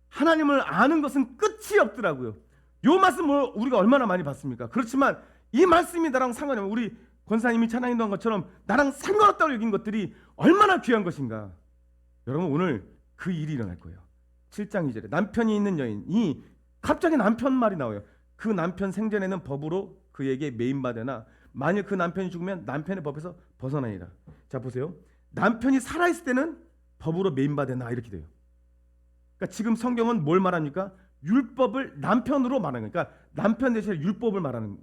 하나님을 아는 것은 끝이 없더라고요. 요 말씀을 우리가 얼마나 많이 봤습니까? 그렇지만 이 말씀이 나랑 상관이 없는, 우리 권사님이 찬양인도한 것처럼 나랑 상관없다고 여긴 것들이 얼마나 귀한 것인가. 여러분 오늘 그 일이 일어날 거예요. 7장 2절에 남편이 있는 여인이 갑자기 남편 말이 나와요. 그 남편 생전에는 법으로 그에게 매임받으나 만일 그 남편이 죽으면 남편의 법에서 벗어나니라. 자 보세요. 남편이 살아있을 때는 법으로 매임받으나 이렇게 돼요. 그러니까 지금 성경은 뭘 말합니까? 율법을 남편으로 말하는 거니까 남편 대신에 율법을 말하는,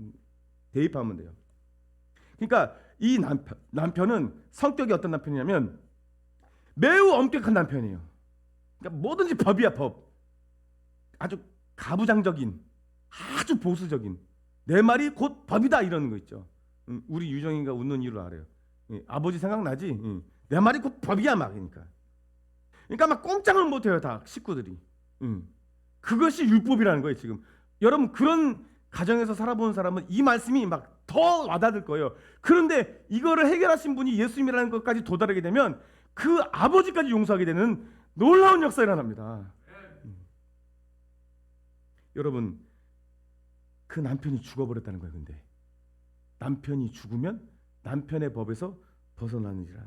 대입하면 돼요. 그러니까 이 남편은 성격이 어떤 남편이냐면 매우 엄격한 남편이에요. 그러니까 뭐든지 법이야, 법. 아주 가부장적인, 아주 보수적인, 내 말이 곧 법이다 이러는 거 있죠. 우리 유정이가 웃는 이유를 알아요. 아버지 생각나지? 내 말이 곧 법이야 막. 그러니까 막 꼼짝을 못해요 다 식구들이. 그것이 율법이라는 거예요 지금. 여러분 그런 가정에서 살아본 사람은 이 말씀이 막 더 와닿을 거예요. 그런데 이거를 해결하신 분이 예수님이라는 것까지 도달하게 되면 그 아버지까지 용서하게 되는 놀라운 역사가 일어납니다. 여러분 그 남편이 죽어버렸다는 거예요. 근데 남편이 죽으면 남편의 법에서 벗어나느니라.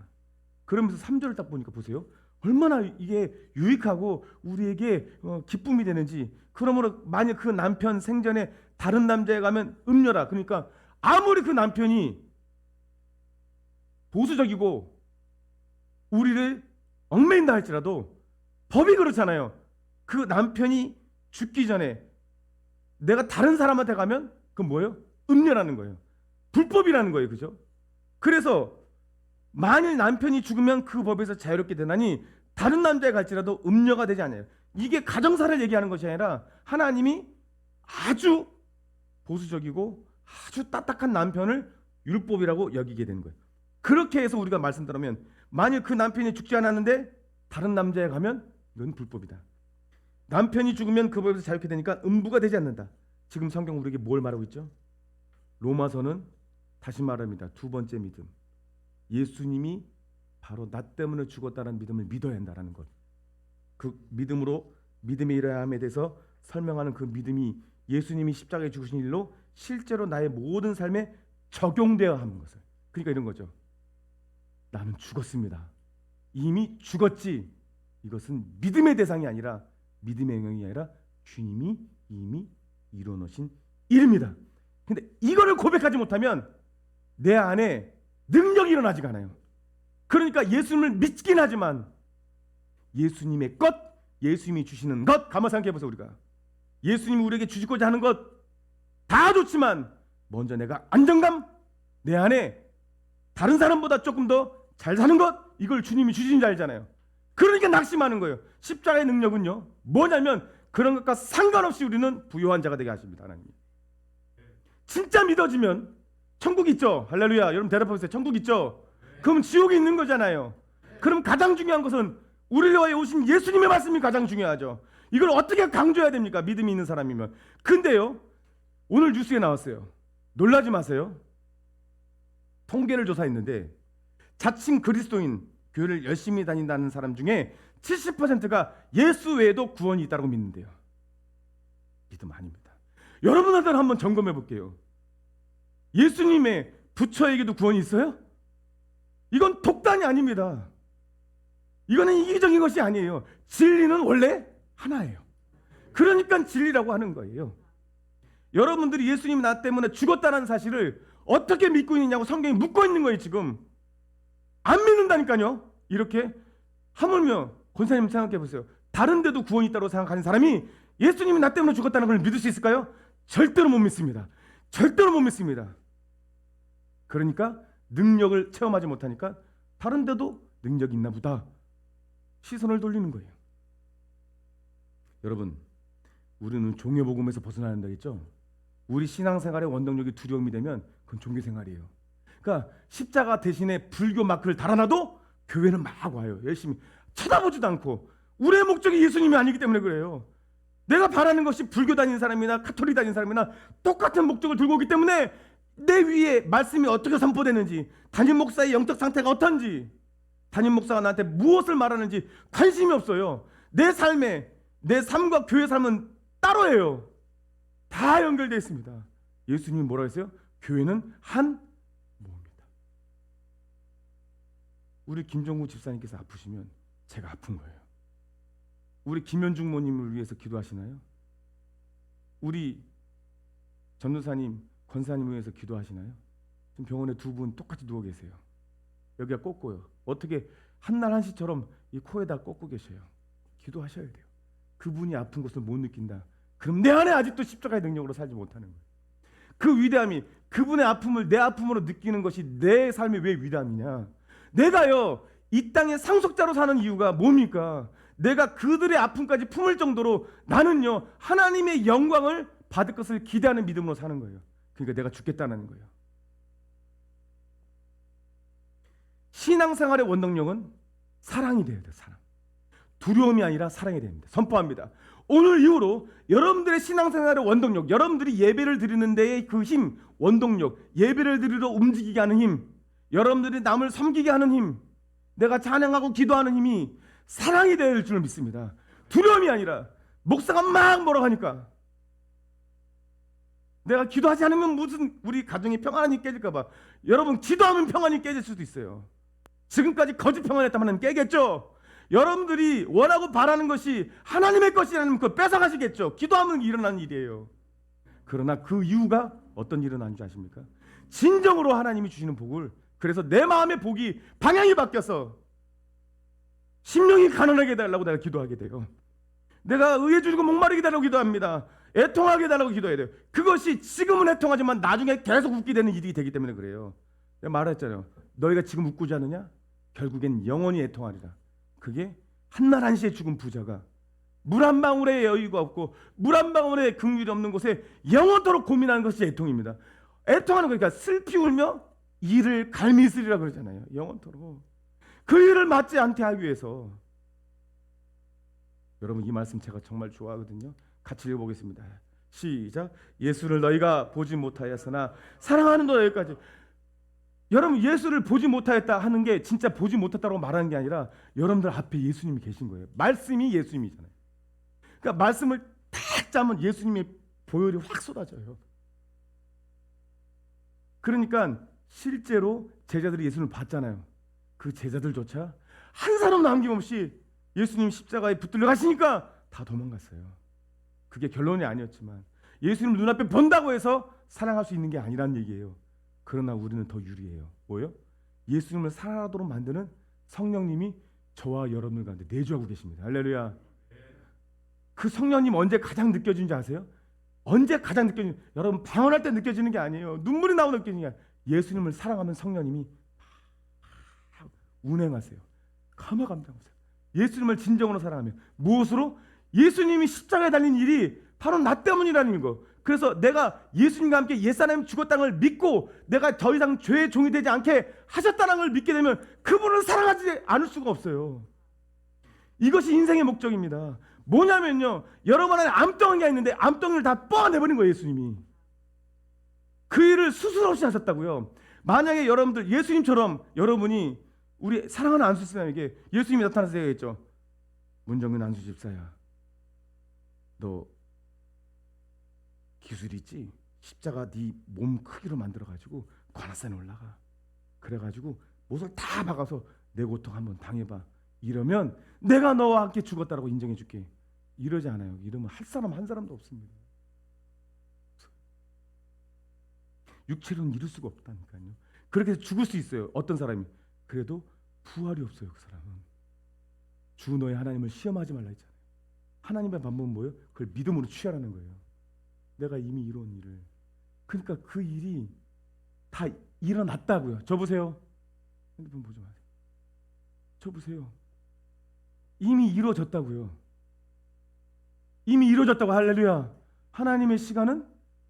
그러면서 3절을 딱 보니까 보세요. 얼마나 이게 유익하고 우리에게 기쁨이 되는지. 그러므로 만약 그 남편 생전에 다른 남자에 가면 음녀라. 그러니까 아무리 그 남편이 보수적이고 우리를 얽매인다 할지라도 법이 그렇잖아요. 그 남편이 죽기 전에 내가 다른 사람한테 가면 그건 뭐예요? 음녀라는 거예요. 불법이라는 거예요. 그죠? 그래서 만일 남편이 죽으면 그 법에서 자유롭게 되나니 다른 남자에 갈지라도 음녀가 되지 않아요. 이게 가정사를 얘기하는 것이 아니라 하나님이 아주 보수적이고 아주 딱딱한 남편을 율법이라고 여기게 되는 거예요. 그렇게 해서 우리가 말씀드리면 만일 그 남편이 죽지 않았는데 다른 남자에 가면 이건 불법이다. 남편이 죽으면 그 법에서 자유롭게 되니까 음부가 되지 않는다. 지금 성경 우리에게 뭘 말하고 있죠? 로마서는 다시 말합니다. 두 번째 믿음. 예수님이 바로 나 때문에 죽었다는 믿음을 믿어야 한다는 것. 그 믿음으로 믿음의 이러함에 대해서 설명하는 그 믿음이 예수님이 십자가에 죽으신 일로 실제로 나의 모든 삶에 적용되어야 하는 것을. 그러니까 이런 거죠. 나는 죽었습니다. 이미 죽었지. 이것은 믿음의 대상이 아니라 믿음의 영역이 아니라 주님이 이미 이뤄놓으신 일입니다. 근데 이거를 고백하지 못하면 내 안에 능력이 일어나지가 않아요. 그러니까 예수님을 믿긴 하지만 예수님의 것, 예수님이 주시는 것, 가만 생각해 보세요. 우리가 예수님이 우리에게 주시고자 하는 것 다 좋지만 먼저 내가 안정감, 내 안에 다른 사람보다 조금 더 잘 사는 것, 이걸 주님이 주신 줄 알잖아요. 그러니까 낙심하는 거예요. 십자가의 능력은요 뭐냐면 그런 것과 상관없이 우리는 부요한 자가 되게 하십니다. 하나님이 진짜 믿어지면 천국 있죠. 할렐루야. 여러분 대답해 보세요. 천국 있죠. 그럼 지옥이 있는 거잖아요. 그럼 가장 중요한 것은 우리를 위해 오신 예수님의 말씀이 가장 중요하죠. 이걸 어떻게 강조해야 됩니까? 믿음이 있는 사람이면. 근데요 오늘 뉴스에 나왔어요. 놀라지 마세요. 통계를 조사했는데 자칭 그리스도인, 교회를 열심히 다닌다는 사람 중에 70%가 예수 외에도 구원이 있다고 믿는데요. 믿음 아닙니다. 여러분한테는 한번 점검해 볼게요. 예수님의 부처에게도 구원이 있어요? 이건 독단이 아닙니다. 이거는 이기적인 것이 아니에요. 진리는 원래 하나예요. 그러니까 진리라고 하는 거예요. 여러분들이 예수님이 나 때문에 죽었다는 사실을 어떻게 믿고 있느냐고 성경이 묻고 있는 거예요. 지금 안 믿는다니까요. 이렇게 하물며 권사님 생각해 보세요. 다른 데도 구원이 있다고 생각하는 사람이 예수님이 나 때문에 죽었다는 걸 믿을 수 있을까요? 절대로 못 믿습니다. 절대로 못 믿습니다. 그러니까 능력을 체험하지 못하니까 다른 데도 능력이 있나 보다 시선을 돌리는 거예요. 여러분, 우리는 종교복음에서 벗어나야 한다겠죠? 우리 신앙생활의 원동력이 두려움이 되면 그건 종교생활이에요. 그러니까 십자가 대신에 불교 마크를 달아놔도 교회는 막 와요. 열심히 쳐다보지도 않고. 우리의 목적이 예수님이 아니기 때문에 그래요. 내가 바라는 것이 불교 다니는 사람이나 카톨릭 다니는 사람이나 똑같은 목적을 들고 오기 때문에 내 위에 말씀이 어떻게 선포되는지, 담임 목사의 영적 상태가 어떤지, 담임 목사가 나한테 무엇을 말하는지 관심이 없어요. 내 삶과 교회 삶은 따로예요. 다 연결되어 있습니다. 예수님이 뭐라고 했어요? 교회는 한 몸입니다. 우리 김종구 집사님께서 아프시면 제가 아픈 거예요. 우리 김현중 모님을 위해서 기도하시나요? 우리 전도사님, 권사님을 위해서 기도하시나요? 지금 병원에 두 분 똑같이 누워 계세요. 여기가 꽂고요. 어떻게 한날 한시처럼 이 코에다 꽂고 계셔요. 기도하셔야 돼요. 그분이 아픈 것을 못 느낀다. 그럼 내 안에 아직도 십자가의 능력으로 살지 못하는 거예요. 그 위대함이, 그분의 아픔을 내 아픔으로 느끼는 것이 내 삶의 왜 위대함이냐? 내가요 이 땅의 상속자로 사는 이유가 뭡니까? 내가 그들의 아픔까지 품을 정도로 나는요 하나님의 영광을 받을 것을 기대하는 믿음으로 사는 거예요. 그러니까 내가 죽겠다는 거예요. 신앙생활의 원동력은 사랑이 돼야 돼요. 사랑. 두려움이 아니라 사랑이 됩니다. 선포합니다. 오늘 이후로 여러분들의 신앙생활의 원동력, 여러분들이 예배를 드리는 데의 그 힘, 원동력, 예배를 드리러 움직이게 하는 힘, 여러분들이 남을 섬기게 하는 힘, 내가 찬양하고 기도하는 힘이 사랑이 될 줄 믿습니다. 두려움이 아니라 목사가 막 뭐라고 하니까 내가 기도하지 않으면 무슨 우리 가정이 평안이 깨질까 봐. 여러분 기도하면 평안이 깨질 수도 있어요. 지금까지 거짓 평안했다면 깨겠죠. 여러분들이 원하고 바라는 것이 하나님의 것이라면 그걸 뺏어가시겠죠. 기도하면 일어나는 일이에요. 그러나 그 이유가 어떤 일이 일어나는 줄 아십니까? 진정으로 하나님이 주시는 복을, 그래서 내 마음의 복이 방향이 바뀌어서 심령이 가난하게 해달라고 내가 기도하게 돼요. 내가 의에 줄이고 목마르게 해달라고 기도합니다. 애통하게 해달라고 기도해야 돼요. 그것이 지금은 애통하지만 나중에 계속 웃게 되는 일이 되기 때문에 그래요. 내가 말했잖아요. 너희가 지금 웃고자 하느냐? 결국엔 영원히 애통하리라. 그게 한날 한시에 죽은 부자가 물 한 방울에 여유가 없고 물 한 방울에 긍휼이 없는 곳에 영원토록 고민하는 것이 애통입니다. 애통하는 거니까 슬피 울며 이를 갈미으리라 그러잖아요. 영원토록 그 일을 맞지 않게 하기 위해서. 여러분 이 말씀 제가 정말 좋아하거든요. 같이 읽어보겠습니다. 시작. 예수를 너희가 보지 못하였으나 사랑하는 너희까지. 여러분 예수를 보지 못하였다 하는 게 진짜 보지 못했다고 말하는 게 아니라 여러분들 앞에 예수님이 계신 거예요. 말씀이 예수님이잖아요. 그러니까 말씀을 딱 짜면 예수님의 보혈이 확 쏟아져요. 그러니까 실제로 제자들이 예수님을 봤잖아요. 그 제자들조차 한 사람 남김없이 예수님 십자가에 붙들려 가시니까 다 도망갔어요. 그게 결론이 아니었지만 예수님 눈앞에 본다고 해서 사랑할 수 있는 게 아니란 얘기예요. 그러나 우리는 더 유리해요. 뭐요? 예수님을 사랑하도록 만드는 성령님이 저와 여러분들 가운데 내주하고 계십니다. 할렐루야. 그 성령님 언제 가장 느껴지는지 아세요? 언제 가장 느껴지는지. 여러분 방언할 때 느껴지는 게 아니에요. 눈물이 나오는 느껴지는 게 아니에요. 예수님을 사랑하면 성령님이 운행하세요. 감화감당하세요. 예수님을 진정으로 사랑하면 무엇으로? 예수님이 십자가에 달린 일이 바로 나 때문이라는 거. 그래서 내가 예수님과 함께 옛사람이 죽었다는 걸 믿고 내가 더 이상 죄의 종이 되지 않게 하셨다는 걸 믿게 되면 그분을 사랑하지 않을 수가 없어요. 이것이 인생의 목적입니다. 뭐냐면요, 여러분 안에 암덩이가 있는데 암덩이를 다 뻗어내버린 거예요. 예수님이. 그 일을 스스로 없이 하셨다고요. 만약에 여러분들 예수님처럼 여러분이 우리 사랑하는 안수 집사님에게 예수님이 나타나서 얘기했죠. 문정근 안수 집사야, 너 기술 있지? 십자가 네 몸 크기로 만들어가지고 관악산에 올라가. 그래가지고 못을 다 박아서 내 고통 한번 당해봐. 이러면 내가 너와 함께 죽었다라고 인정해줄게. 이러지 않아요. 이러면 할 사람 한 사람도 없습니다. 육체로는 이룰 수가 없다니까요. 그렇게 해서 죽을 수 있어요. 어떤 사람이. 그래도 부활이 없어요. 그 사람은. 주 너의 하나님을 시험하지 말라 했잖아요. 하나님의 방법은 뭐예요? 그걸 믿음으로 취하라는 거예요. 내가 이미 이룬 일을. 그러니까 그 일이 다 일어났다고요. 저 보세요. 핸드폰 보지 마세요. 저 보세요. 이미 이루어졌다고요. 이미 이루어졌다고. 할렐루야. 하나님의 시간은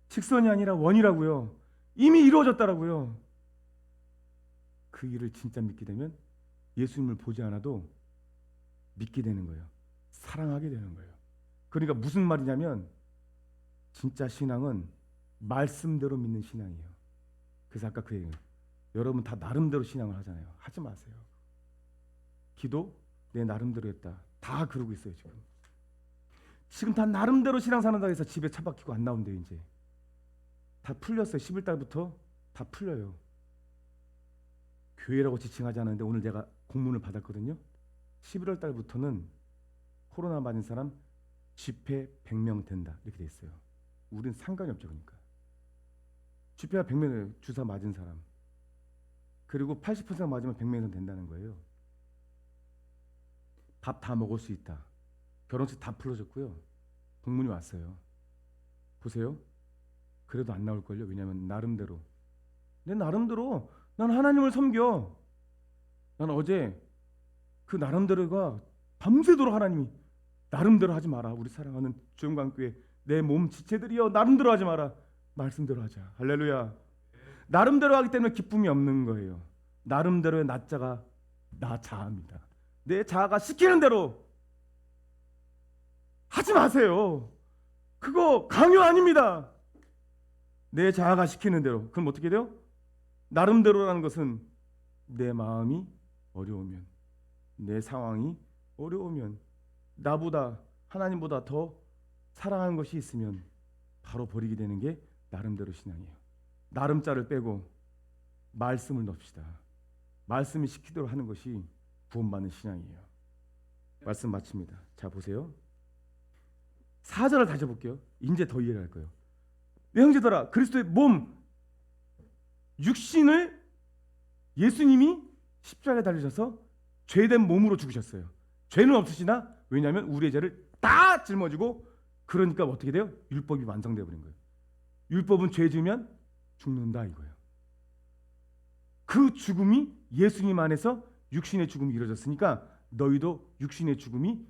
직선이 아니라 원이라고요. 이미 이루어졌다라고요. 그 일을 진짜 믿게 되면 예수님을 보지 않아도 믿게 되는 거예요. 사랑하게 되는 거예요. 그러니까 무슨 말이냐면 진짜 신앙은 말씀대로 믿는 신앙이에요. 그래서 아까 그 얘기예요. 여러분 다 나름대로 신앙을 하잖아요. 하지 마세요. 기도 내 나름대로 했다. 다 그러고 있어요. 지금 다 나름대로 신앙 사는다고 해서 집에 차 박히고 안 나온대요. 이제 다 풀렸어요. 11달부터 다 풀려요. 교회라고 지칭하지 않았는데 오늘 제가 공문을 받았거든요. 11월 달부터는 코로나 맞은 사람 집회 100명 된다 이렇게 돼 있어요. 우린 상관이 없죠. 그러니까 집회가 100명이에요. 주사 맞은 사람. 그리고 80% 맞으면 100명 이상 된다는 거예요. 밥 다 먹을 수 있다. 결혼식 다 풀어졌고요. 공문이 왔어요. 보세요. 그래도 안 나올걸요. 왜냐하면 나름대로 내 나름대로 난 하나님을 섬겨. 난 어제 그 나름대로가 밤새도록 하나님이 나름대로 하지 마라. 우리 사랑하는 주영광교회 내 몸 지체들이여 나름대로 하지 마라. 말씀대로 하자. 할렐루야. 나름대로 하기 때문에 기쁨이 없는 거예요. 나름대로의 나자가 나 자아입니다. 내 자아가 시키는 대로 하지 마세요. 그거 강요 아닙니다. 내 자아가 시키는 대로. 그럼 어떻게 돼요? 나름대로라는 것은 내 마음이 어려우면, 내 상황이 어려우면, 나보다 하나님보다 더 사랑하는 것이 있으면 바로 버리게 되는 게 나름대로 신앙이에요. 나름자를 빼고 말씀을 넣읍시다. 말씀이 시키대로 하는 것이 구원받는 신앙이에요. 말씀 마칩니다. 자 보세요. 4절을 다시 볼게요. 이제 더 이해가 갈 거예요. 내 형제들아, 그리스도의 몸 육신을 예수님이 십자가에 달리셔서 죄된 몸으로 죽으셨어요. 죄는 없으시나 왜냐하면 우리의 죄를 다 짊어지고, 그러니까 어떻게 돼요? 율법이 완성되어 버린 거예요. 율법은 죄 지으면 죽는다 이거예요. 그 죽음이 예수님 안에서 육신의 죽음이 이루어졌으니까 너희도 육신의 죽음이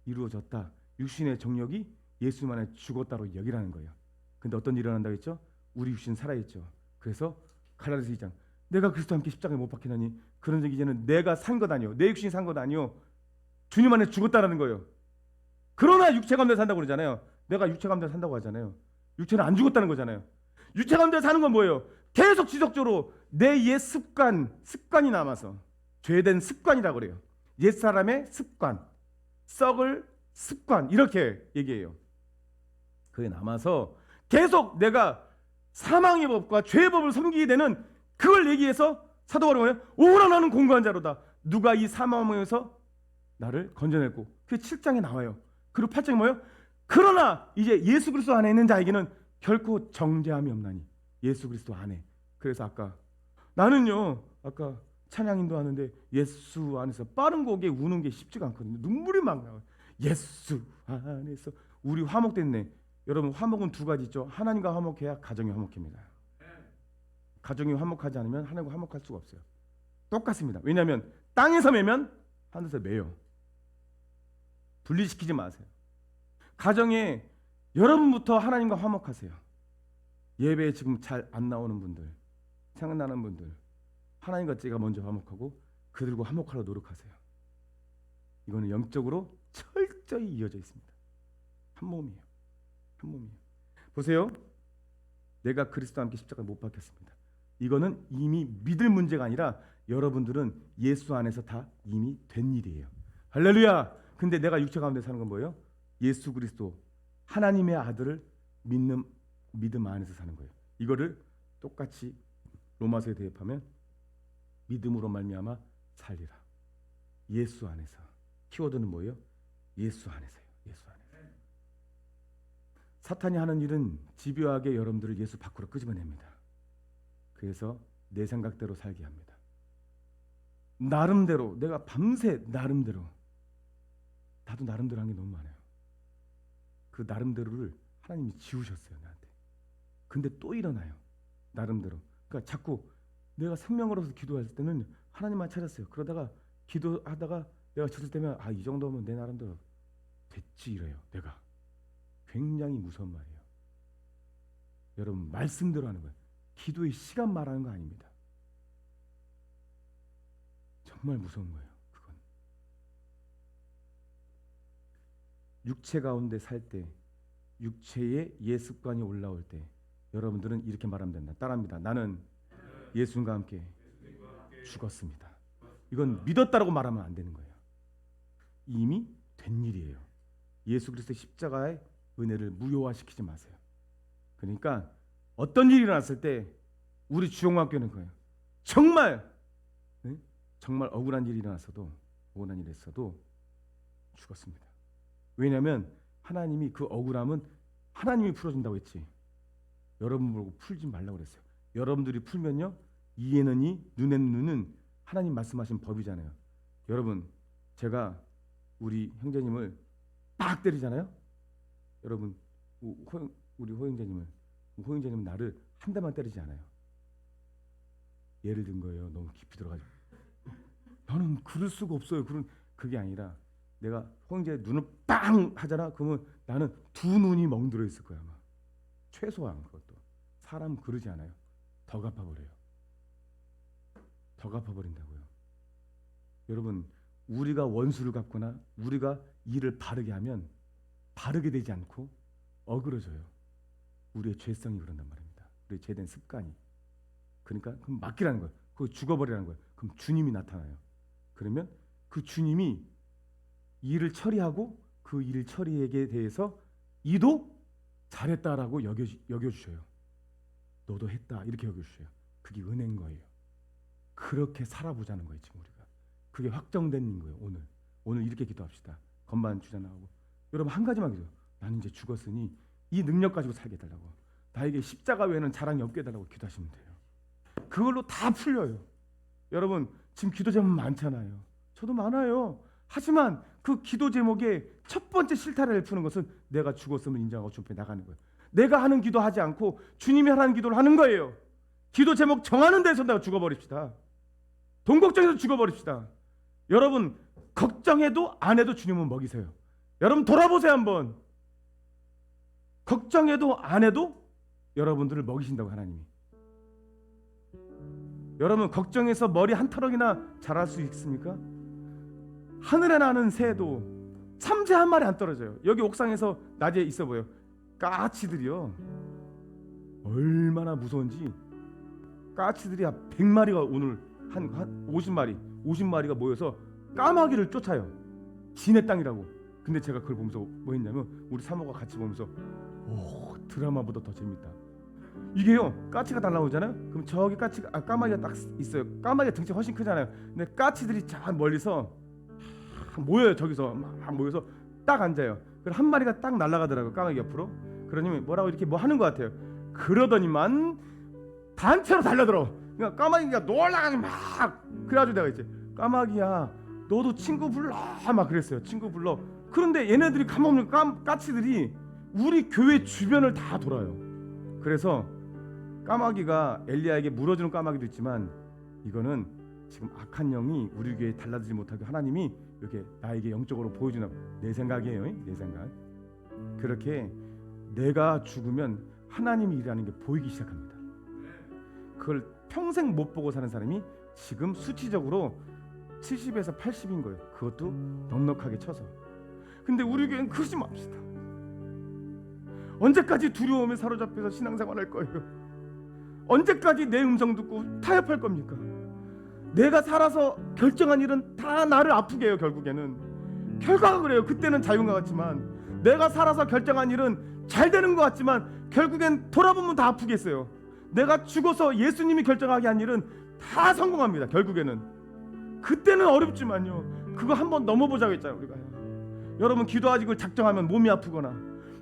이루어졌다. 육신의 정력이 예수님 안에 죽었다로 여기라는 거예요. 근데 어떤 일이 일어난다고 했죠? 우리 육신 살아있죠. 그래서 갈라디아서 2장 내가 그리스도와 함께 십자가에 못 박히나니 그런 적 이제는 내가 산 것 아니요 내 육신이 산 것 아니요 주님 안에 죽었다라는 거예요. 그러나 육체 가운데 산다고 그러잖아요. 내가 육체 가운데 산다고 하잖아요. 육체는 안 죽었다는 거잖아요. 육체 가운데 사는 건 뭐예요? 계속 지속적으로 내 옛 습관이 남아서 죄된 습관이라고 그래요. 옛사람의 습관, 썩을 습관 이렇게 얘기해요. 그게 남아서 계속 내가 사망의 법과 죄의 법을 섬기게 되는, 그걸 얘기해서 사도 바울은 뭐예요? 오라 나는 공고한 자로다. 누가 이 사망에서 나를 건져냈고. 그게 7장에 나와요. 그리고 8장에 뭐예요? 그러나 이제 예수 그리스도 안에 있는 자에게는 결코 정죄함이 없나니. 예수 그리스도 안에. 그래서 아까 나는요, 아까 찬양인도 하는데 예수 안에서 빠른 곡에 우는 게 쉽지가 않거든요. 눈물이 막 나와요. 예수 안에서. 우리 화목됐네. 여러분 화목은 두 가지 있죠. 하나님과 화목해야 가정이 화목합니다. 가정이 화목하지 않으면 하나님과 화목할 수가 없어요. 똑같습니다. 왜냐하면 땅에서 매면 하늘에서 매요. 분리시키지 마세요. 가정에 여러분부터 하나님과 화목하세요. 예배에 지금 잘 안 나오는 분들, 생각나는 분들, 하나님과 제가 먼저 화목하고 그들과 화목하려 노력하세요. 이거는 영적으로 철저히 이어져 있습니다. 한 몸이에요. 한 몸이에요. 보세요. 내가 그리스도와 함께 십자가에 못 박혔습니다. 이거는 이미 믿을 문제가 아니라 여러분들은 예수 안에서 다 이미 된 일이에요. 할렐루야. 근데 내가 육체 가운데 사는 건 뭐예요? 예수 그리스도 하나님의 아들을 믿는 믿음 안에서 사는 거예요. 이거를 똑같이 로마서에 대입하면 믿음으로 말미암아 살리라. 예수 안에서. 키워드는 뭐예요? 예수 안에서요. 예수 안에서. 사탄이 하는 일은 집요하게 여러분들을 예수 밖으로 끄집어냅니다. 그래서 내 생각대로 살게 합니다. 나름대로 내가 밤새 나름대로 나도 나름대로 한 게 너무 많아요. 그 나름대로를 하나님이 지우셨어요 나한테. 근데 또 일어나요. 나름대로. 그러니까 자꾸 내가 생명을 얻어서 기도할 때는 하나님만 찾았어요. 그러다가 기도하다가 내가 쳤을 때면 이 정도면 내 나름대로 됐지 이래요. 내가 굉장히 무서운 말이에요. 여러분 말씀대로 하는 거예요. 기도의 시간 말하는 거 아닙니다. 정말 무서운 거예요. 그건 육체 가운데 살 때, 육체의 예습관이 올라올 때 여러분들은 이렇게 말하면 된다. 따라합니다. 나는 예수님과 함께 죽었습니다. 이건 믿었다라고 말하면 안 되는 거예요. 이미 된 일이에요. 예수 그리스도의 십자가의 은혜를 무효화시키지 마세요. 그러니까 어떤 일이 일어났을 때 우리 주영과 함께는 거예요. 정말 억울한 일이 일어났어도 죽었습니다. 왜냐하면 하나님이 그 억울함은 하나님이 풀어준다고 했지 여러분 보고 풀지 말라고 그랬어요. 여러분들이 풀면요 이에는 이 눈에는 눈은 하나님 말씀하신 법이잖아요. 여러분 제가 우리 형제님을 딱 때리잖아요. 여러분 우리 호영제님은 나를 한 대만 때리지 않아요. 예를 든 거예요. 너무 깊이 들어가지고 나는 그럴 수가 없어요. 그게 아니라 내가 호영제 눈을 빵 하잖아. 그러면 나는 두 눈이 멍들어 있을 거야 아마. 최소한 그것도 사람 그러지 않아요. 더 갚아버려요. 더 갚아버린다고요. 여러분 우리가 원수를 갚거나 우리가 일을 바르게 하면 바르게 되지 않고 어그러져요. 우리의 죄성이 그런단 말입니다. 우리의 죄된 습관이. 그러니까 그럼 맡기라는 거예요. 그거 죽어버리라는 거예요. 그럼 주님이 나타나요. 그러면 그 주님이 일을 처리하고 그 일 처리에게 대해서 이도 잘했다라고 여겨주셔요. 너도 했다 이렇게 여겨주셔요. 그게 은혜인 거예요. 그렇게 살아보자는 거예요. 지금 우리가. 그게 확정된 거예요. 오늘 이렇게 기도합시다. 건반 주자 나오고 여러분 한 가지만 기도해요. 나는 이제 죽었으니 이 능력 가지고 살게 해달라고. 나에게 십자가 외에는 자랑이 없게 해달라고 기도하시면 돼요. 그걸로 다 풀려요. 여러분 지금 기도 제목 많잖아요. 저도 많아요. 하지만 그 기도 제목의 첫 번째 실타래를 푸는 것은 내가 죽었음을 인정하고 주님께 나가는 거예요. 내가 하는 기도 하지 않고 주님이 하라는 기도를 하는 거예요. 기도 제목 정하는 데서 내가 죽어버립시다. 돈 걱정해서 죽어버립시다. 여러분 걱정해도 안 해도 주님은 먹이세요. 여러분 돌아보세요 한번. 걱정해도 안 해도 여러분들을 먹이신다고 하나님이. 여러분 걱정해서 머리 한 털럭이나 자랄 수 있습니까? 하늘에 나는 새도 참새 한 마리 안 떨어져요. 여기 옥상에서 낮에 있어 보여. 까치들이요. 얼마나 무서운지. 까치들이 한 100마리가 오늘 한 50마리가 모여서 까마귀를 쫓아요. 지네 땅이라고. 근데 제가 그걸 보면서 뭐 했냐면 우리 사모가 같이 보면서 드라마보다 더 재밌다. 이게요 까치가 날라오잖아요. 그럼 저기 까마귀가 딱 있어요. 까마귀가 등치 훨씬 크잖아요. 근데 까치들이 저 멀리서 모여요. 저기서 막 모여서 딱 앉아요. 그럼 한 마리가 딱 날아가더라고요. 까마귀 옆으로. 그러니 뭐라고 이렇게 뭐 하는 것 같아요. 그러더니만 단체로 달려들어. 그러니까 까마귀가 놀라가니 막. 그래가지고 내가 이제 까마귀야 너도 친구 불러 막 그랬어요. 친구 불러. 그런데 얘네들이 가만없는 까치들이 우리 교회 주변을 다 돌아요. 그래서 까마귀가 엘리야에게 물어주는 까마귀도 있지만 이거는 지금 악한 영이 우리 교회에 달라지지 못하게 하나님이 이렇게 나에게 영적으로 보여주는 내 생각이에요. 내 생각. 그렇게 내가 죽으면 하나님이 일하는 게 보이기 시작합니다. 그걸 평생 못 보고 사는 사람이 지금 수치적으로 70에서 80인 거예요. 그것도 넉넉하게 쳐서. 근데 우리 교회는 그러지 맙시다. 언제까지 두려움에 사로잡혀서 신앙생활할 거예요? 언제까지 내 음성 듣고 타협할 겁니까? 내가 살아서 결정한 일은 다 나를 아프게 해요. 결과가 그래요. 그때는 자유인 것 같지만, 내가 살아서 결정한 일은 잘 되는 것 같지만 결국엔 돌아보면 다 아프게 했어요. 내가 죽어서 예수님이 결정하게 한 일은 다 성공합니다. 결국에는. 그때는 어렵지만요, 그거 한번 넘어보자고 했잖아요. 우리가. 여러분, 기도하기를 작정하면 몸이 아프거나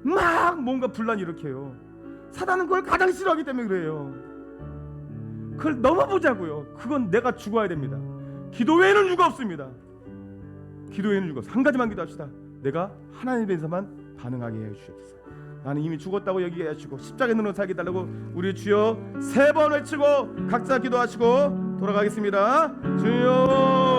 막 뭔가 분란이 일으켜요. 사단은 그걸 가장 싫어하기 때문에 그래요. 그걸 넘어보자고요. 그건 내가 죽어야 됩니다. 기도 외에는 유가 없습니다. 기도 외에는 유가 없어요. 한 가지만 기도합시다. 내가 하나님에서만 반응하게 해주시옵소서. 나는 이미 죽었다고 여기게 하시고 십자가의 눈으로 살게 달라고 우리 주여 3번 외치고 각자 기도하시고 돌아가겠습니다. 주여